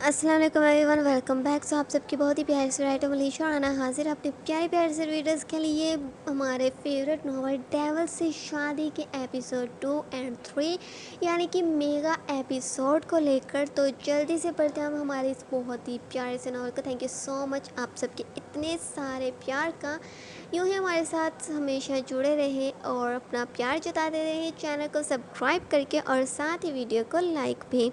अस्सलाम वालेकुम everyone, welcome back. सो आप सबकी बहुत ही प्यारी से राइटर मलीशा और आना हाजिर अपने प्यारे प्यारे से रीडर्स के लिए हमारे फेवरेट नॉवल डेविल से शादी के एपिसोड 2 एंड 3 यानी कि मेगा एपिसोड को लेकर। तो जल्दी से पढ़ते हैं हम हमारे इस बहुत ही प्यारे से नॉवल को। थैंक यू सो मच आप सबके इतने सारे प्यार का। यूँ ही हमारे साथ हमेशा जुड़े रहें और अपना प्यार जताते रहें, चैनल को सब्सक्राइब करके और साथ ही वीडियो को लाइक भी।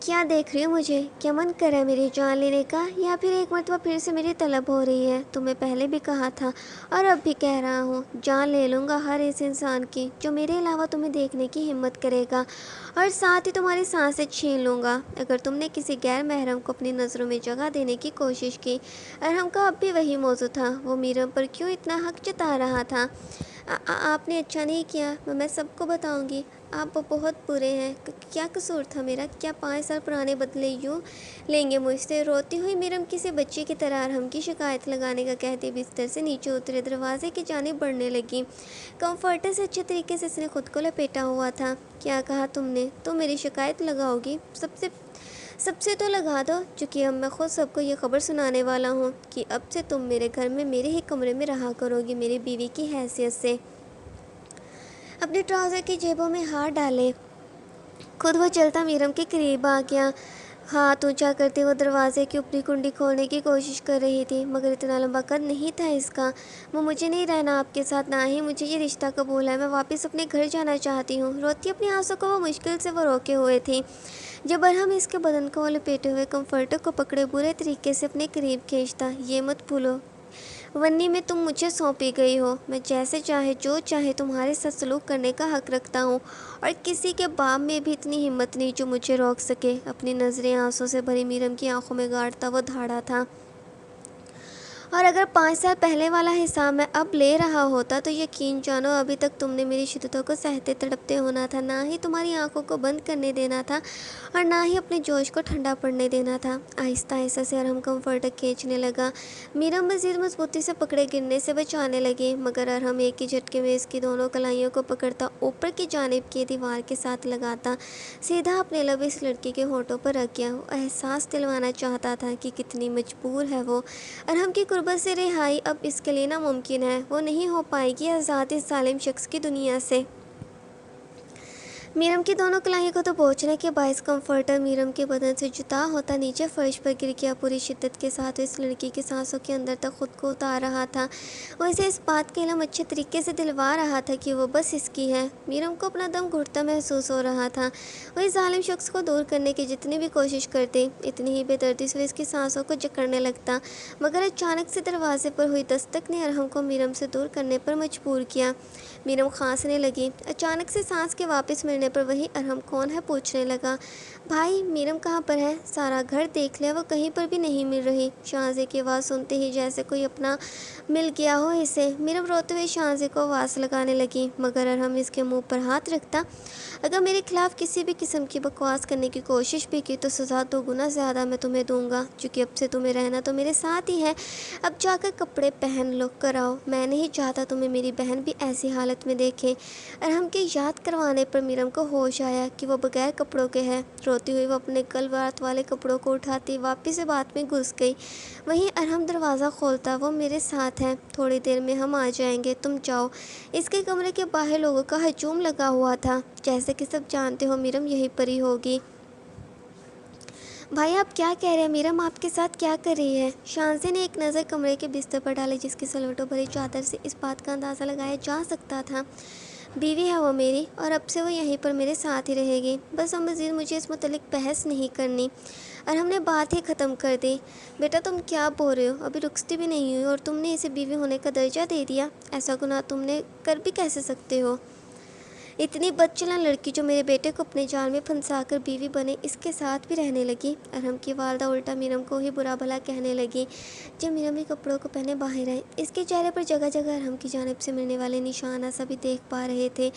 क्या देख रही हो मुझे? क्या मन कर रहा है मेरी जान लेने का, या फिर एक मरतबा फिर से मेरी तलब हो रही है? तुम्हें पहले भी कहा था और अब भी कह रहा हूँ, जान ले लूँगा हर इस इंसान की जो मेरे अलावा तुम्हें देखने की हिम्मत करेगा, और साथ ही तुम्हारी सांसें छीन लूँगा अगर तुमने किसी गैर महरम को अपनी नज़रों में जगह देने की कोशिश की। अरहम का अब भी वही मौजू था, वो मीरम पर क्यों इतना हक जता रहा था। आपने अच्छा नहीं किया, मैं सबको बताऊंगी। आप बहुत बुरे हैं। क्या कसूर था मेरा? क्या 5 साल पुराने बदले यूँ लेंगे मुझसे? रोती हुई मीरम किसी बच्ची की तरह अरहम की शिकायत लगाने का कहते बिस्तर से नीचे उतरे दरवाजे की जानिब बढ़ने लगी। कंफर्टर से अच्छे तरीके से इसने खुद को लपेटा हुआ था। क्या कहा तुमने? तुम मेरी शिकायत लगाओगी? सबसे तो लगा दो, चूँकि अब मैं खुद सबको ये खबर सुनाने वाला हूँ कि अब से तुम मेरे घर में मेरे ही कमरे में रहा करोगी मेरी बीवी की हैसियत से। अपने ट्राउज़र की जेबों में हाथ डाले खुद वो चलता मीरम के करीब आ गया। हाथ ऊंचा करते वो दरवाजे की ऊपरी कुंडी खोलने की कोशिश कर रही थी, मगर इतना लंबा कद नहीं था इसका। वो मुझे नहीं रहना आपके साथ, ना ही मुझे ये रिश्ता कबूल है। मैं वापस अपने घर जाना चाहती हूँ। रोती अपनी आंसू को वो मुश्किल से वो रोके हुए थी जब अरहम इसके बदन को वो लपेटे हुए कंफर्टर को पकड़े बुरे तरीके से अपने करीब खींचता। ये मत भूलो वन्नी में तुम मुझे सौंपी गई हो। मैं जैसे चाहे जो चाहे तुम्हारे साथ सलूक करने का हक रखता हूँ, और किसी के बाप में भी इतनी हिम्मत नहीं जो मुझे रोक सके। अपनी नज़रें आंसू से भरी मीरम की आंखों में गाड़ता वो धाड़ा था, और अगर 5 साल पहले वाला हिसाब मैं अब ले रहा होता तो यकीन जानो अभी तक तुमने मेरी शिद्दतों को सहते तड़पते होना था। ना ही तुम्हारी आंखों को बंद करने देना था और ना ही अपने जोश को ठंडा पड़ने देना था। आहिस्ता आहिस्ता से अरहम कंफर्टर खींचने लगा। मीरम मज़ीद मजबूती से पकड़े गिरने से बचाने लगी, मगर अरहम एक ही झटके में इसकी दोनों कलाइयों को पकड़ता ऊपर की जानिब की दीवार के साथ लगाता सीधा अपने लब इस लड़की के होठों पर रख गया। वो एहसास दिलवाना चाहता था कि कितनी मजबूर है वो। अरहम की गुर्बत से रिहाई अब इसके लिए नामुमकिन है। वो नहीं हो पाएगी आज़ाद इस जालिम शख्स की दुनिया से। मीरम की दोनों कलाइयों को तो पहुँचने के बायस कंफर्टर मीरम के बदन से जुदा होता नीचे फर्श पर गिर गया। पूरी शिद्दत के साथ इस लड़की की सांसों के अंदर तक खुद को उतार रहा था। वो इसे इस बात का इल्म अच्छे तरीके से दिलवा रहा था कि वो बस इसकी है। मीरम को अपना दम घुटता महसूस हो रहा था। वो इस जालिम शख्स को दूर करने की जितनी भी कोशिश करती, इतनी ही बेदर्दी से इसकी सांसों को जकड़ने लगता, मगर अचानक से दरवाजे पर हुई दस्तक ने अरहम को मीरम से दूर करने पर मजबूर किया। मीरम खांसने लगी। अचानक से सांस के वापस मिलने पर वही अरहम कौन है पूछने लगा। भाई मीरम कहाँ पर है? सारा घर देख लिया, वो कहीं पर भी नहीं मिल रही। शाहज़े की आवाज़ सुनते ही जैसे कोई अपना मिल गया हो इसे। मीरम रोते हुए शाहज़े को आवाज़ लगाने लगी, मगर अरहम इसके मुंह पर हाथ रखता। अगर मेरे खिलाफ किसी भी किस्म की बकवास करने की कोशिश भी की तो सज़ा 2 गुना ज़्यादा मैं तुम्हें दूंगा। चूँकि अब से तुम्हें रहना तो मेरे साथ ही है। अब जाकर कपड़े पहन लो कर आओ। मैं नहीं चाहता तुम्हें मेरी बहन भी ऐसी हालत में देखे। अरहम के याद करवाने पर मीरम को होश आया कि वो बगैर कपड़ों के है। रोती हुई वो अपने कल रात वाले कपड़ों को उठाती वापस से बात में घुस गई। वहीं अरहम दरवाज़ा खोलता। वो मेरे साथ है, थोड़ी देर में हम आ जाएंगे, तुम जाओ। इसके कमरे के बाहर लोगों का हजूम लगा हुआ था, जैसे कि सब जानते हो मीरम यहीं पर ही होगी। भाई आप क्या कह रहे हैं? मीरम आपके साथ क्या कर रही है? शांसी ने एक नज़र कमरे के बिस्तर पर डाली, जिसकी सलवटों भरी चादर से इस बात का अंदाज़ा लगाया जा सकता था। बीवी है वो मेरी, और अब से वो यहीं पर मेरे साथ ही रहेगी। बस अब मज़ीद मुझे इस मुतल्लिक बहस नहीं करनी। और हमने बात ही ख़त्म कर दी। बेटा तुम क्या बोल रहे हो? अभी रुखसती भी नहीं हुई और तुमने इसे बीवी होने का दर्जा दे दिया। ऐसा गुनाह तुमने कर भी कैसे सकते हो? इतनी बदचलन लड़की जो मेरे बेटे को अपने जाल में फंसा कर बीवी बने, इसके साथ भी रहने लगी। अरहम की वालदा उल्टा मीरम को ही बुरा भला कहने लगी। जब मीरम भी कपड़ों को पहने बाहर आई, इसके चेहरे पर जगह जगह अरहम की जानिब से मिलने वाले निशाना सभी देख पा रहे थे,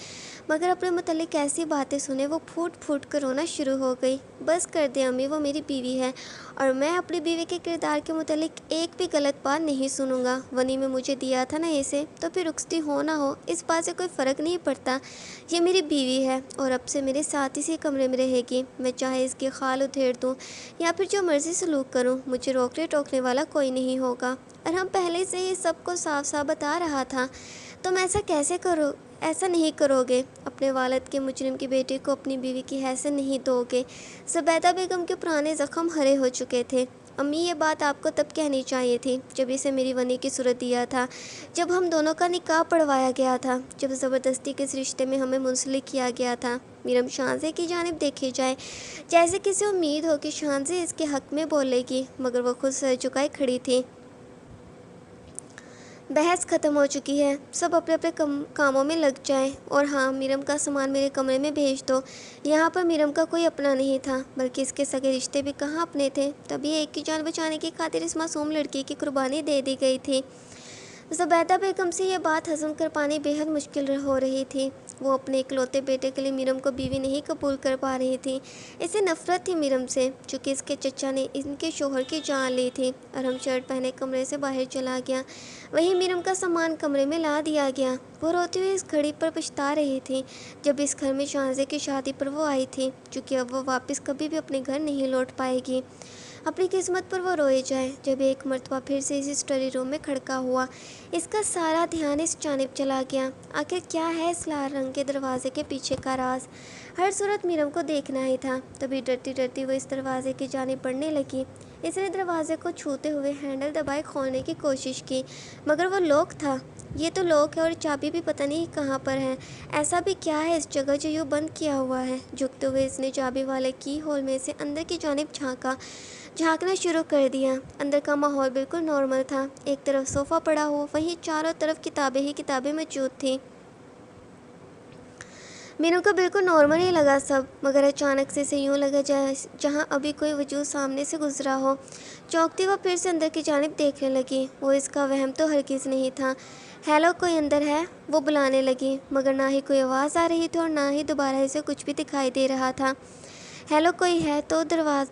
मगर अपने मुतल्लिक ऐसी बातें सुने वो फूट फूट कर रोना शुरू हो गई। बस कर दे अम्मी, वो मेरी बीवी है और मैं अपनी बीवी के किरदार के मुतल्लिक एक भी गलत बात नहीं सुनूंगा। वनी में मुझे दिया था ना इसे, तो फिर रुखसती हो ना हो इस बात से कोई फ़र्क नहीं पड़ता। یہ میری بیوی ہے اور اب سے میرے ساتھ اسی کمرے میں رہے گی۔ میں چاہے اس کی خال ادھیڑ دوں یا پھر جو مرضی سلوک کروں، مجھے روکنے ٹوکنے والا کوئی نہیں ہوگا۔ اور ہم پہلے سے ہی سب کو صاف صاف بتا رہا تھا، تم ایسا نہیں کرو گے، اپنے والد کے مجرم کی بیٹی کو اپنی بیوی کی حیثیت نہیں دو گے۔ زبیدہ بیگم کے پرانے زخم ہرے ہو چکے تھے۔ امی، یہ بات آپ کو تب کہنی چاہیے تھی جب اسے میری ونی کی صورت دیا تھا، جب ہم دونوں کا نکاح پڑھوایا گیا تھا، جب زبردستی کے اس رشتے میں ہمیں منسلک کیا گیا تھا۔ میرم شاہزے کی جانب دیکھی جائے، جیسے کسی امید ہو کہ شاہزے اس کے حق میں بولے گی، مگر وہ خود سر جھکائے کھڑی تھی۔ بحث ختم ہو چکی ہے، سب اپنے اپنے کاموں میں لگ جائیں، اور ہاں، میرم کا سامان میرے کمرے میں بھیج دو۔ یہاں پر میرم کا کوئی اپنا نہیں تھا، بلکہ اس کے سگے رشتے بھی کہاں اپنے تھے، تبھی ایک کی جان بچانے کی خاطر اس معصوم لڑکی کی قربانی دے دی گئی تھی۔ زبیدہ بیگم سے یہ بات ہضم کر پانی بے حد مشکل ہو رہی تھی۔ وہ اپنے اکلوتے بیٹے کے لیے میرم کو بیوی نہیں قبول کر پا رہی تھی۔ اسے نفرت تھی میرم سے، چونکہ اس کے چچا نے ان کے شوہر کی جان لی تھی۔ ارحم شرٹ پہنے کمرے سے باہر چلا گیا۔ وہیں میرم کا سامان کمرے میں لا دیا گیا۔ وہ روتی ہوئی اس گھڑی پر پچھتا رہی تھی جب اس گھر میں شاہزے کی شادی پر وہ آئی تھی، چونکہ اب وہ واپس کبھی بھی اپنے گھر نہیں لوٹ پائے گی۔ اپنی قسمت پر وہ روئے جائے جب ایک مرتبہ پھر سے اسی اسٹڈی روم میں کھڑکا ہوا۔ اس کا سارا دھیان اس جانب چلا گیا۔ آخر کیا ہے اس لال رنگ کے دروازے کے پیچھے کا راز؟ ہر صورت میرم کو دیکھنا ہی تھا۔ تبھی ڈرتی ڈرتی وہ اس دروازے کی جانب بڑھنے لگی۔ اس نے دروازے کو چھوتے ہوئے ہینڈل دبائے کھولنے کی کوشش کی، مگر وہ لاک تھا۔ یہ تو لاک ہے اور چابی بھی پتہ نہیں کہاں پر ہے۔ ایسا بھی کیا ہے اس جگہ جو یوں بند کیا ہوا ہے؟ جھکتے ہوئے اس نے چابی والے کی ہول میں سے اندر کی جانب جھانکنا شروع کر دیا۔ اندر کا ماحول بالکل نارمل تھا۔ ایک طرف صوفہ پڑا ہوا، وہیں چاروں طرف کتابیں ہی کتابیں موجود تھیں۔ میرم کو بالکل نارمل ہی لگا سب، مگر اچانک سے یوں لگا جہاں ابھی کوئی وجود سامنے سے گزرا ہو۔ چونکتی وہ پھر سے اندر کی جانب دیکھنے لگی۔ وہ اس کا وہم تو ہرگز نہیں تھا۔ ہیلو، کوئی اندر ہے؟ وہ بلانے لگی، مگر نہ ہی کوئی آواز آ رہی تھی اور نہ ہی دوبارہ اسے کچھ بھی دکھائی دے رہا تھا۔ ہیلو، کوئی ہے تو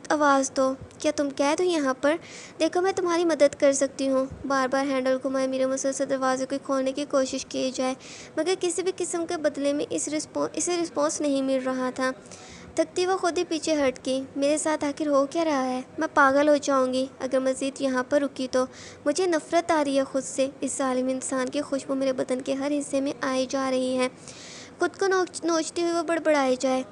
آواز دو۔ کیا تم قید ہو یہاں پر؟ دیکھو، میں تمہاری مدد کر سکتی ہوں۔ بار بار ہینڈل گھمائے میرے مسلسل دروازے کو کھولنے کی کوشش کی جائے، مگر کسی بھی قسم کے بدلے میں اسے رسپانس نہیں مل رہا تھا۔ تھکتی وہ خود ہی پیچھے ہٹ گئی۔ میرے ساتھ آخر ہو کیا رہا ہے؟ میں پاگل ہو جاؤں گی اگر مزید یہاں پر رکی تو۔ مجھے نفرت آ رہی ہے خود سے۔ اس ظالم انسان کی خوشبو میرے بدن کے ہر حصے میں آئی جا رہی ہے۔ خود کو نوچتی ہوئی وہ بڑبڑائی جائے،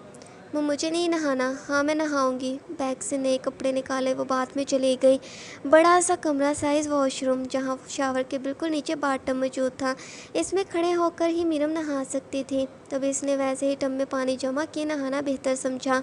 مجھے نہیں نہانا۔ ہاں، میں نہاؤں گی۔ بیگ سے نئے کپڑے نکالے وہ باتھ میں چلی گئی۔ بڑا سا کمرہ سائز واش روم، جہاں شاور کے بالکل نیچے باتھ ٹب موجود تھا۔ اس میں کھڑے ہو کر ہی میرم نہا سکتی تھی، تب اس نے ویسے ہی ٹب میں پانی جمع کیے نہانا بہتر سمجھا۔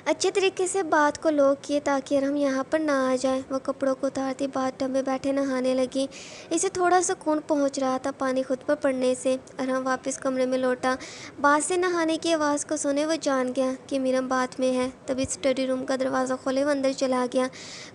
اچھے طریقے سے بات کو لوک کیے تاکہ ارحم یہاں پر نہ آ جائے۔ وہ کپڑوں کو اتارتی باتھ ٹب میں بیٹھے نہانے لگی۔ اسے تھوڑا سکون پہنچ رہا تھا پانی خود پر پڑنے سے۔ ارحم واپس کمرے میں لوٹا۔ باتھ سے نہانے کی آواز کو سنے وہ جان گیا کہ میرم باتھ میں ہے۔ تبھی اسٹڈی روم کا دروازہ کھولے وہ اندر چلا گیا۔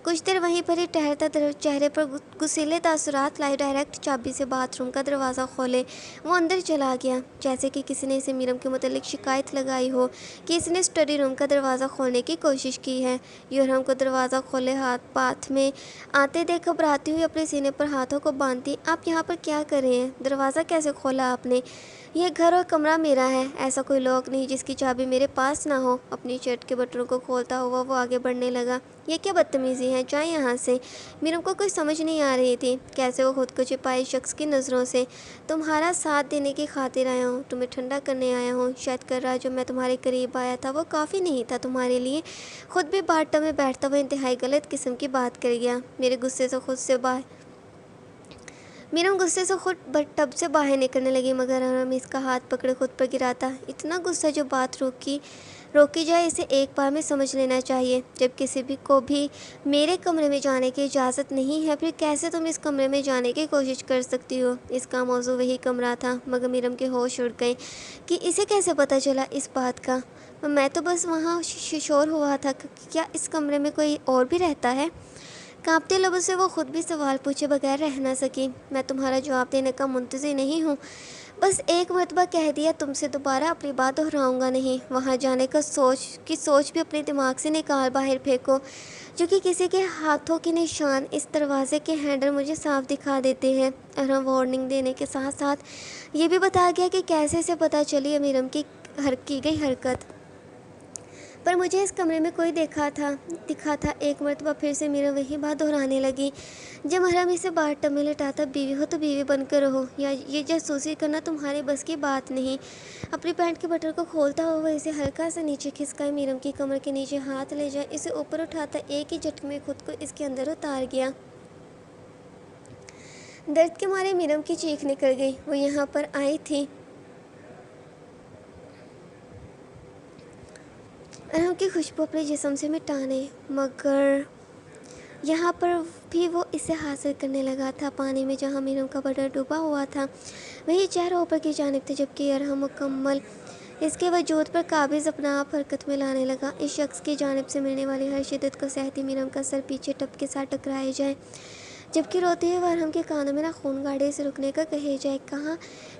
کچھ دیر وہیں پر ہی ٹہرتا چہرے پر غصیلے تاثرات لائے ڈائریکٹ چابی سے باتھ روم کا دروازہ کھولے وہ اندر چلا گیا، جیسے کہ کسی نے اسے میرم کے متعلق شکایت لگائی ہو کہ اس نے اسٹڈی روم کا دروازہ کھولنے کی کوشش کی ہے۔ ارحم کو دروازہ کھولے باتھ میں آتے دیکھ گھبراتی ہوئی اپنے سینے پر ہاتھوں کو باندھتی، آپ یہاں پر کیا کر رہے ہیں؟ دروازہ کیسے کھولا آپ نے؟ یہ گھر اور کمرہ میرا ہے، ایسا کوئی لاک نہیں جس کی چابی میرے پاس نہ ہو۔ اپنی شرٹ کے بٹنوں کو کھولتا ہوا وہ آگے بڑھنے لگا۔ یہ کیا بدتمیزی ہے، جائیں یہاں سے۔ میرم کو کچھ سمجھ نہیں آ رہی تھی کیسے وہ خود کو چھپائے شخص کی نظروں سے۔ تمہارا ساتھ دینے کی خاطر آیا ہوں، تمہیں ٹھنڈا کرنے آیا ہوں۔ شاید کر رہا جو میں تمہارے قریب آیا تھا وہ کافی نہیں تھا تمہارے لیے۔ خود بھی باتھ ٹب میں بیٹھتا ہوا انتہائی غلط قسم کی بات کر گیا۔ میرم غصے سے خود ٹب سے باہر نکلنے لگی، مگر ارحم اس کا ہاتھ پکڑے خود پر گراتا۔ اتنا غصہ جو بات روکی جائے اسے ایک بار میں سمجھ لینا چاہیے۔ جب کسی بھی کو بھی میرے کمرے میں جانے کی اجازت نہیں ہے، پھر کیسے تم اس کمرے میں جانے کی کوشش کر سکتی ہو؟ اس کا موضوع وہی کمرہ تھا، مگر میرم کے ہوش اڑ گئے کہ اسے کیسے پتہ چلا اس بات کا۔ میں تو بس وہاں شور ہوا تھا، کیا اس کمرے میں کوئی اور بھی رہتا ہے؟ کانپتے لبوں سے وہ خود بھی سوال پوچھے بغیر رہ نہ سکی۔ میں تمہارا جواب دینے کا منتظر نہیں ہوں، بس ایک مرتبہ کہہ دیا تم سے دوبارہ اپنی بات دہراؤں گا نہیں، وہاں جانے کا سوچ بھی اپنے دماغ سے نکال باہر پھینکو، کیونکہ کسی کے ہاتھوں کے نشان اس دروازے کے ہینڈل مجھے صاف دکھا دیتے ہیں۔ ارہم وارننگ دینے کے ساتھ ساتھ یہ بھی بتا گیا کہ کیسے سے پتہ چلی امیرم کی گئی حرکت، پر مجھے اس کمرے میں کوئی دکھا تھا۔ ایک مرتبہ پھر سے میرا وہی بات دہرانے لگی، جب ارہم اسے باتھ ٹب میں لٹاتا، بیوی ہو تو بیوی بن کر رہو، یا یہ جاسوسی کرنا تمہارے بس کی بات نہیں۔ اپنی پینٹ کے بٹن کو کھولتا ہوا اسے ہلکا سا نیچے کھسکائے، میرم کی کمر کے نیچے ہاتھ لے جائے، اسے اوپر اٹھاتا، ایک ہی جھٹکے میں خود کو اس کے اندر اتار گیا۔ درد کے مارے میرم کی چیخ نکل گئی۔ وہ یہاں پر آئی تھی ارہم کی خوشبو اپنے جسم سے مٹانے، مگر یہاں پر بھی وہ اسے حاصل کرنے لگا تھا، پانی میں جہاں میرم کا بدن ڈوبا ہوا تھا وہی چہرہ اوپر کی جانب تھا، جبکہ ارہم مکمل اس کے وجود پر قابض اپنا آپ حرکت میں لانے لگا۔ اس شخص کی جانب سے ملنے والی ہر شدت کو سہتی میرم کا سر پیچھے ٹب کے ساتھ ٹکرائے جائے، جبکہ روتے ہوئے ارہم کے کانوں میں نہ خون گاڑے سے رکنے کا کہے جائے۔ کہاں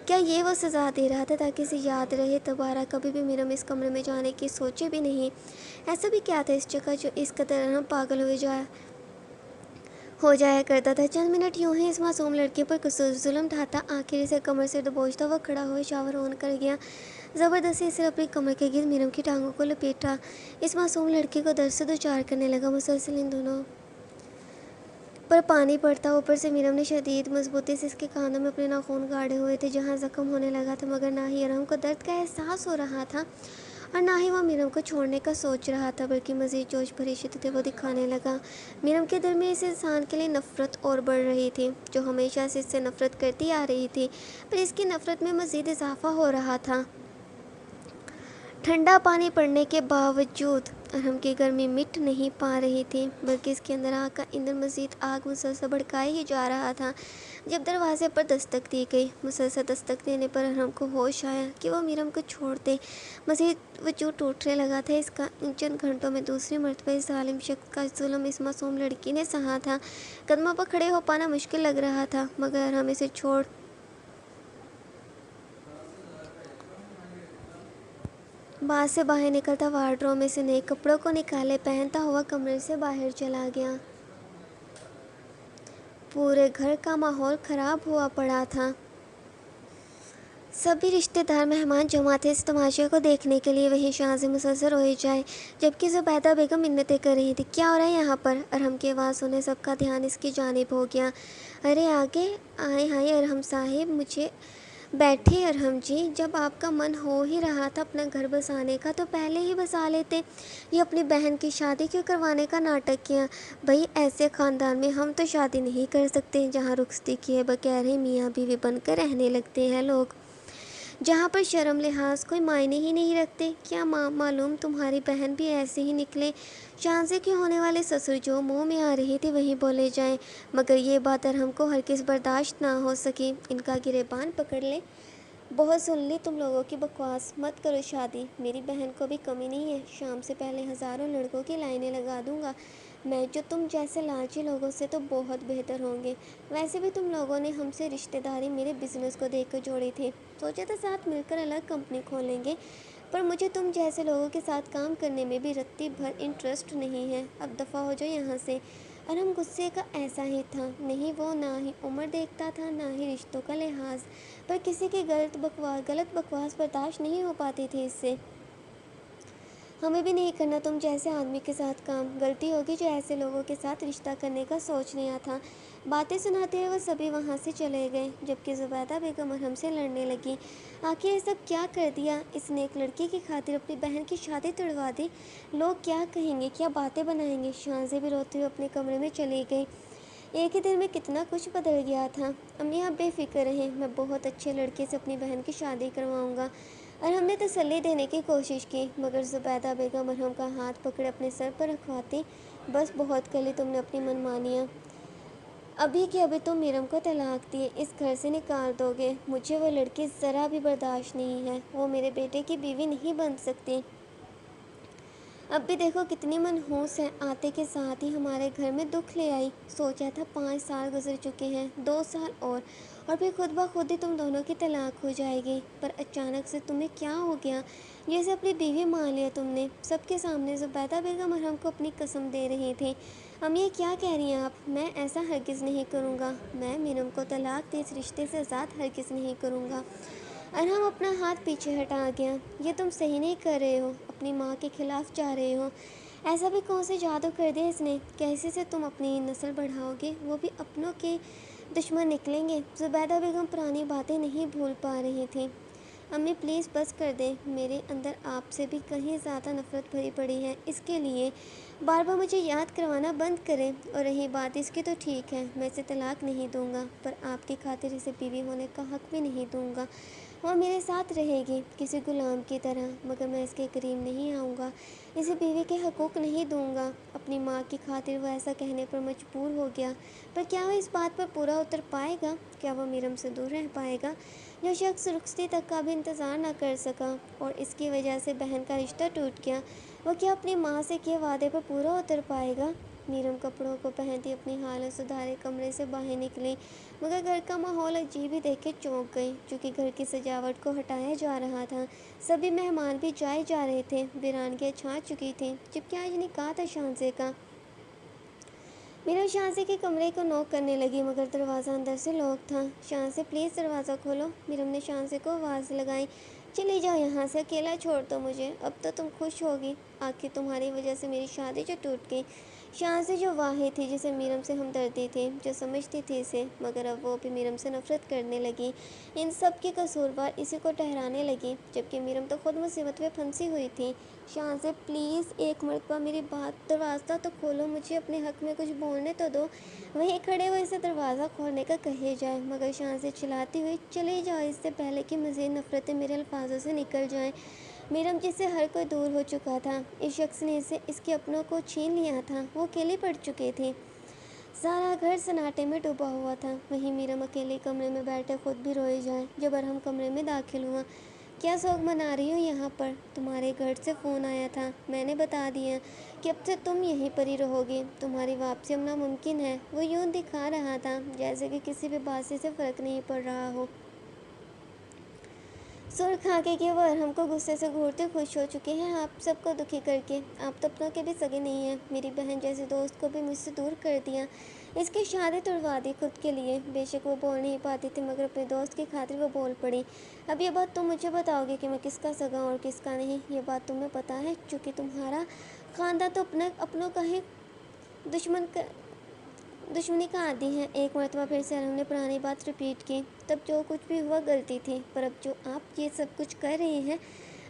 کیا یہ وہ سزا دے رہا تھا تاکہ اسے یاد رہے دوبارہ کبھی بھی میرم اس کمرے میں جانے کی سوچے بھی نہیں؟ ایسا بھی کیا تھا اس جگہ جو اس قدر ارہم پاگل ہو جایا کرتا تھا؟ چند منٹ یوں ہی اس معصوم لڑکی پر ظلم ڈھاتا، آخر اسے کمر سے دبوچتا وہ کھڑا ہوئے شاور آن کر گیا، زبردستی اسے اپنی کمر کے گرد میرم کی ٹانگوں کو لپیٹا، اس معصوم لڑکی کو درد سے دوچار کرنے لگا، مسلسل ان دونوں پر پانی پڑتا، اوپر سے میرم نے شدید مضبوطی سے اس کے کانوں میں اپنے ناخن گاڑے ہوئے تھے جہاں زخم ہونے لگا تھا، مگر نہ ہی ارہم کو درد کا احساس ہو رہا تھا اور نہ ہی وہ میرم کو چھوڑنے کا سوچ رہا تھا، بلکہ مزید جوش بھری شدتیں وہ دکھانے لگا۔ میرم کے دل میں اس انسان کے لیے نفرت اور بڑھ رہی تھی جو ہمیشہ سے اس سے نفرت کرتی آ رہی تھی، پر اس کی نفرت میں مزید اضافہ ہو رہا تھا۔ ٹھنڈا پانی پڑنے کے باوجود ارہم کی گرمی مٹ نہیں پا رہی تھی، بلکہ اس کے اندر آگ کا ایندھن مزید آگ مسلسل بھڑکائے ہی جا رہا تھا۔ جب دروازے پر دستک دی گئی، مسلسل دستک دینے پر ارہم کو ہوش آیا کہ وہ میرم کو چھوڑ دے، مزید وجود ٹوٹنے لگا تھا اس کا۔ ان چند گھنٹوں میں دوسری مرتبہ اس ظالم شخص کا ظلم اس معصوم لڑکی نے سہا تھا، قدموں پر کھڑے ہو پانا مشکل لگ رہا تھا، مگر ارہم اسے چھوڑ بعد سے باہر نکلتا، وارڈروب میں سے نئے کپڑوں کو نکالے پہنتا ہوا کمرے سے باہر چلا گیا۔ پورے گھر کا ماحول خراب ہوا پڑا تھا، سبھی رشتے دار مہمان جمع تھے اس تماشے کو دیکھنے کے لیے، وہیں شان سے مسلسل روئے جائے، جبکہ زبیدہ بیگم منتیں کر رہی تھی۔ کیا ہو رہا ہے یہاں پر؟ ارہم کی آواز سنے سب کا دھیان اس کی جانب ہو گیا۔ ارے آگے آئے ہائے ارہم صاحب، مجھے بیٹھے ارہم جی، جب آپ کا من ہو ہی رہا تھا اپنا گھر بسانے کا تو پہلے ہی بسا لیتے، یہ اپنی بہن کی شادی کیوں کروانے کا ناٹک کیا؟ بھئی ایسے خاندان میں ہم تو شادی نہیں کر سکتے جہاں رخصتی کیے بغیر ہی میاں بیوی بن کر رہنے لگتے ہیں لوگ، جہاں پر شرم لحاظ کوئی معنی ہی نہیں رکھتے۔ کیا معلوم تمہاری بہن بھی ایسے ہی نکلے، شاہزے کے ہونے والے سسر جو منہ میں آ رہی تھی وہی بولے جائیں، مگر یہ بات ارہم کو ہرگز برداشت نہ ہو سکی۔ ان کا گریبان پکڑ لے، بہت سن لی تم لوگوں کی بکواس، مت کرو شادی، میری بہن کو بھی کمی نہیں ہے، شام سے پہلے ہزاروں لڑکوں کی لائنیں لگا دوں گا میں، جو تم جیسے لالچی لوگوں سے تو بہت بہتر ہوں گے۔ ویسے بھی تم لوگوں نے ہم سے رشتہ داری میرے بزنس کو دیکھ کر جوڑی تھی، سوچا تھا ساتھ مل کر الگ کمپنی کھولیں گے، پر مجھے تم جیسے لوگوں کے ساتھ کام کرنے میں بھی رتی بھر انٹرسٹ نہیں ہے، اب دفعہ ہو جاؤ یہاں سے۔ ارہم غصے کا ایسا ہی تھا، نہیں وہ نہ ہی عمر دیکھتا تھا نہ ہی رشتوں کا لحاظ، پر کسی کی غلط بکواس برداشت نہیں ہو پاتی تھی اس سے۔ ہمیں بھی نہیں کرنا تم جیسے آدمی کے ساتھ کام، غلطی ہوگی جو ایسے لوگوں کے ساتھ رشتہ کرنے کا سوچ لیا تھا۔ باتیں سناتے ہوئے وہ سبھی وہاں سے چلے گئے، جبکہ زبیدہ بیگم ارہم سے لڑنے لگی۔ آخر یہ سب کیا کر دیا اس نے، ایک لڑکی کی خاطر اپنی بہن کی شادی تڑوا دی، لوگ کیا کہیں گے، کیا باتیں بنائیں گے؟ شانزیں بھی روتے ہوئے اپنے کمرے میں چلی گئی۔ ایک ہی دن میں کتنا کچھ بدل گیا تھا۔ امی آپ بے فکر رہیں، میں بہت اچھے لڑکے سے اپنی بہن کی شادی کرواؤں گا، ارہم نے تسلی دینے کی کوشش کی، مگر زبیدہ بیگم ارہم کا ہاتھ پکڑے اپنے سر پر رکھواتی، بس بہت کر لی تم نے اپنی من مانیاں، ابھی کہ ابھی تم میرم کو طلاق دیے اس گھر سے نکال دو گے، مجھے وہ لڑکی ذرا بھی برداشت نہیں ہے، وہ میرے بیٹے کی بیوی نہیں بن سکتی۔ اب بھی دیکھو کتنی منحوس ہے، آتے کے ساتھ ہی ہمارے گھر میں دکھ لے آئی۔ سوچا تھا 5 سال گزر چکے ہیں، 2 سال اور پھر خود بخود ہی تم دونوں کی طلاق ہو جائے گی، پر اچانک سے تمہیں کیا ہو گیا؟ جیسے اپنی بیوی مان لیا تم نے۔ سب کے سامنے زبیدہ بیگم ارحم کو اپنی قسم دے رہی تھی۔ امی یہ کیا کہہ رہی ہیں آپ؟ میں ایسا ہرگز نہیں کروں گا، میں میرم کو طلاق دے اس رشتے سے آزاد ہرگز نہیں کروں گا۔ ارحم اپنا ہاتھ پیچھے ہٹا گیا۔ یہ تم صحیح نہیں کر رہے ہو، اپنی ماں کے خلاف جا رہے ہو۔ ایسا بھی کون سے جادو کر دیا اس نے؟ کیسے سے تم اپنی نسل بڑھاؤ گے، وہ بھی اپنوں کے دشمن نکلیں گے۔ زبیدہ بیگم پرانی باتیں نہیں بھول پا رہی تھی۔ امی پلیز بس کر دیں، میرے اندر آپ سے بھی کہیں زیادہ نفرت بھری پڑی ہے، اس کے لیے بار بار مجھے یاد کروانا بند کریں۔ اور رہی بات اس کی تو ٹھیک ہے، میں اسے طلاق نہیں دوں گا، پر آپ کی خاطر اسے بیوی ہونے کا حق بھی نہیں دوں گا۔ وہ میرے ساتھ رہے گی کسی غلام کی طرح، مگر میں اس کے قریب نہیں آؤں گا، اسے بیوی کے حقوق نہیں دوں گا۔ اپنی ماں کی خاطر وہ ایسا کہنے پر مجبور ہو گیا، پر کیا وہ اس بات پر پورا اتر پائے گا؟ کیا وہ میرم سے دور رہ پائے گا؟ جو شخص رخصتی تک کا بھی انتظار نہ کر سکا اور اس کی وجہ سے بہن کا رشتہ ٹوٹ گیا، وہ کیا اپنی ماں سے کیے وعدے پر پورا اتر پائے گا؟ میرم کپڑوں کو پہنتی اپنی حالت سدھارے کمرے سے باہر نکلی، مگر گھر کا ماحول عجیب ہی دیکھ کے چونک گئی، چونکہ گھر کی سجاوٹ کو ہٹایا جا رہا تھا۔ سبھی مہمان بھی جائے جا رہے تھے، ویرانگیاں چھا چکی تھیں، جبکہ آج نکاح تھا شانزے کا۔ میرم شانزے کے کمرے کو نوک کرنے لگی، مگر دروازہ اندر سے لاک تھا۔ شانزے پلیز دروازہ کھولو، میرم نے شانزے کو آواز لگائی۔ چلی جاؤ یہاں سے، اکیلا چھوڑ دو مجھے، اب تو تم خوش ہوگی، آخر تمہاری وجہ سے میری شادی جو ٹوٹ گئی۔ شانزے جو واحد تھی جسے میرم سے ہمدردی تھی، جو سمجھتی تھی اسے، مگر اب وہ بھی میرم سے نفرت کرنے لگی، ان سب کی قصوروار اسی کو ٹہرانے لگی، جبکہ میرم تو خود مصیبت میں پھنسی ہوئی تھی۔ شانزے پلیز ایک مرتبہ میری بات، دروازہ تو کھولو، مجھے اپنے حق میں کچھ بولنے تو دو۔ وہیں کھڑے ہوئے اسے دروازہ کھولنے کا کہے جائے، مگر شانزے چلاتی ہوئی چلی جاؤ اس سے پہلے کہ مزید نفرتیں میرے الفاظوں سے نکل جائیں۔ میرم جس سے ہر کوئی دور ہو چکا تھا، اس شخص نے اسے اس کے اپنوں کو چھین لیا تھا، وہ اکیلی پڑ چکی تھی، سارا گھر سناٹے میں ڈوبا ہوا تھا۔ وہیں میرم اکیلے کمرے میں بیٹھے خود بھی روئے جائے۔ جب ارحم کمرے میں داخل ہوا، کیا سوگ منا رہی ہو یہاں پر؟ تمہارے گھر سے فون آیا تھا، میں نے بتا دیا کہ اب سے تم یہیں پر ہی رہو گی، تمہاری واپسی اب ناممکن ہے۔ وہ یوں دکھا رہا تھا جیسے کہ کسی بھی بات سے فرق نہیں پڑ رہا ہو۔ سرخ آنکھیں کیے وہ ارحم کو غصے سے گھورتے خوش ہو چکے ہیں آپ سب کو دکھی کر کے، آپ تو اپنوں کے بھی سگے نہیں ہیں، میری بہن جیسے دوست کو بھی مجھ سے دور کر دیا، اس کی شادی توڑوا دی خود کے لیے۔ بے شک وہ بول نہیں پاتی تھی، مگر اپنے دوست کی خاطر وہ بول پڑی۔ اب یہ بات تم مجھے بتاؤ گے کہ میں کس کا سگا اور کس کا نہیں؟ یہ بات تمہیں پتہ ہے، چونکہ تمہارا خاندان تو اپنوں کا ہی دشمنی کا عادی ہے۔ ایک مرتبہ پھر سے ارحم نے پرانی بات ریپیٹ کی۔ تب جو کچھ بھی ہوا غلطی تھی، پر اب جو آپ یہ سب کچھ کر رہے ہیں،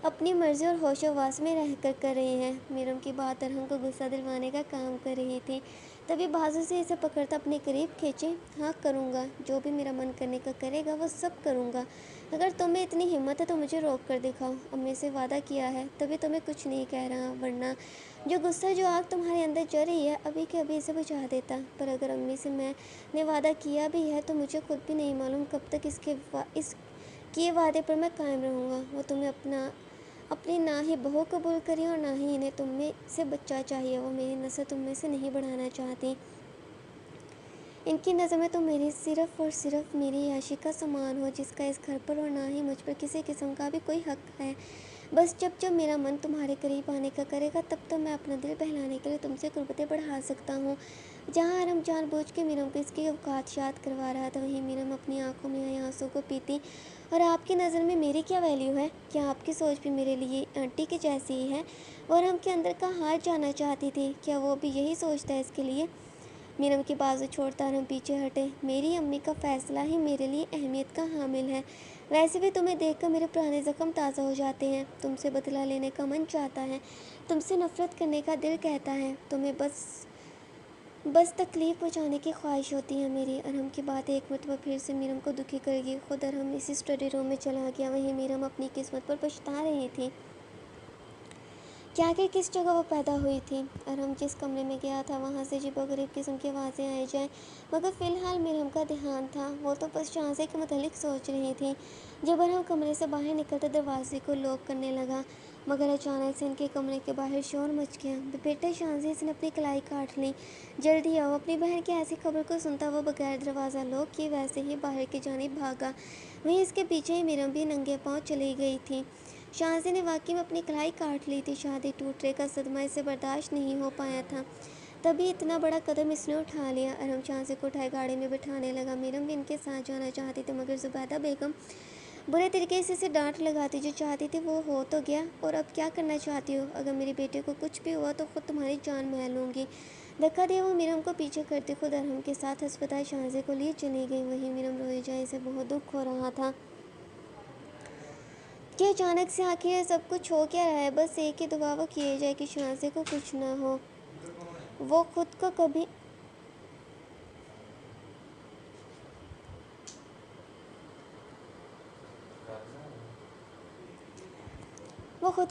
اپنی مرضی اور ہوش و حواس میں رہ کر کر رہے ہیں۔ میرم کی بات ارحم کو غصہ دلوانے کا کام کر رہی تھی، تبھی بازو سے اسے پکڑتا اپنے قریب کھینچے۔ ہاں کروں گا، جو بھی میرا من کرنے کا کرے گا وہ سب کروں گا، اگر تم میں اتنی ہمت ہے تو مجھے روک کر دکھاؤ۔ امی سے وعدہ کیا ہے، تبھی تمہیں کچھ نہیں کہہ رہا، ورنہ جو غصہ جو آگ تمہارے اندر جل رہی ہے ابھی کے ابھی اسے بجھا دیتا۔ پر اگر امی سے میں نے وعدہ کیا بھی ہے تو مجھے خود بھی نہیں معلوم کب تک اس کیے وعدے پر میں قائم رہوں گا۔ وہ تمہیں اپنی نہ ہی بہو قبول کری اور نہ ہی انہیں تم میں سے بچہ چاہیے، وہ میری نسل تم میں سے نہیں بڑھانا چاہتی۔ ان کی نظر میں تم میری صرف اور صرف میری عیاشی کا سامان ہو، جس کا اس گھر پر اور نہ ہی مجھ پر کسی قسم کا بھی کوئی حق ہے۔ بس جب میرا من تمہارے قریب آنے کا کرے گا تب تو میں اپنا دل بہلانے کے لیے تم سے قربتیں بڑھا سکتا ہوں۔ جہاں ارحم جان بوجھ کے میرم کو اس کی اوقات یاد کروا رہا تھا، وہیں میرم اپنی آنکھوں میں آئے آنسوں کو پیتی۔ اور آپ کی نظر میں میری کیا ویلیو ہے؟ کیا آپ کی سوچ بھی میرے لیے آنٹی کی جیسی ہی ہے؟ وہ ارحم کے اندر کا حال جاننا چاہتی تھی، کیا وہ بھی یہی سوچتا ہے اس کے لیے؟ میرم کی بازو چھوڑتا ارحم پیچھے ہٹے۔ میری امی کا فیصلہ ہی میرے لیے اہمیت کا حامل ہے، ویسے بھی تمہیں دیکھ کر میرے پرانے زخم تازہ ہو جاتے ہیں، تم سے بدلہ لینے کا من چاہتا ہے، تم سے نفرت کرنے کا دل کہتا ہے، تمہیں بس تکلیف پہنچانے کی خواہش ہوتی ہے میری۔ ارحم کی بات ایک مرتبہ پھر سے میرم کو دکھی کر گئی۔ خود ارحم اسی اسٹڈی روم میں چلا گیا، وہیں میرم اپنی قسمت پر پچھتا رہی تھی کیا کہ کس جگہ وہ پیدا ہوئی تھی اور ہم جس کمرے میں گیا تھا وہاں سے عجیب و غریب قسم کی آوازیں آئی جائیں، مگر فی الحال مریم کا دھیان تھا وہ تو بس شازیہ کے متعلق سوچ رہی تھی۔ جب ہم کمرے سے باہر نکلتے دروازے کو لاک کرنے لگا، مگر اچانک سے ان کے کمرے کے باہر شور مچ گیا۔ بیٹا شازیہ، اس نے اپنی کلائی کاٹ لی، جلدی آؤ۔ اپنی بہن کی ایسی خبر کو سنتا وہ بغیر دروازہ لاک کیے ویسے ہی باہر کی جانب بھاگا، وہیں اس کے پیچھے ہی مریم بھی ننگے پاؤں چلی گئی تھی۔ شازیہ نے واقعی میں اپنی کلائی کاٹ لی تھی۔ شادی ٹوٹنے کا صدمہ اسے برداشت نہیں ہو پایا تھا، تبھی اتنا بڑا قدم اس نے اٹھا لیا۔ ارحم شازیہ کو اٹھائے گاڑی میں بٹھانے لگا۔ مریم بھی ان کے ساتھ جانا چاہتی تھی، مگر زبیدہ بیگم برے طریقے سے اسے ڈانٹ لگاتی۔ جو چاہتی تھی وہ ہو تو گیا، اور اب کیا کرنا چاہتی ہو؟ اگر میری بیٹی کو کچھ بھی ہوا تو خود تمہاری جان میں لوں گی۔ دھکا دیا وہ مریم کو پیچھے کرتی خود ارحم کے ساتھ ہسپتال شازیہ کو لیے چلی گئی۔ وہیں مریم روئے جائے، اسے بہت دکھ ہو رہا تھا کہ اچانک سے آخر یہ سب کچھ ہو کیا رہا ہے۔ بس ایک ہی دعا وہ کیے جائے کہ شازیہ کو کچھ نہ ہو۔ وہ خود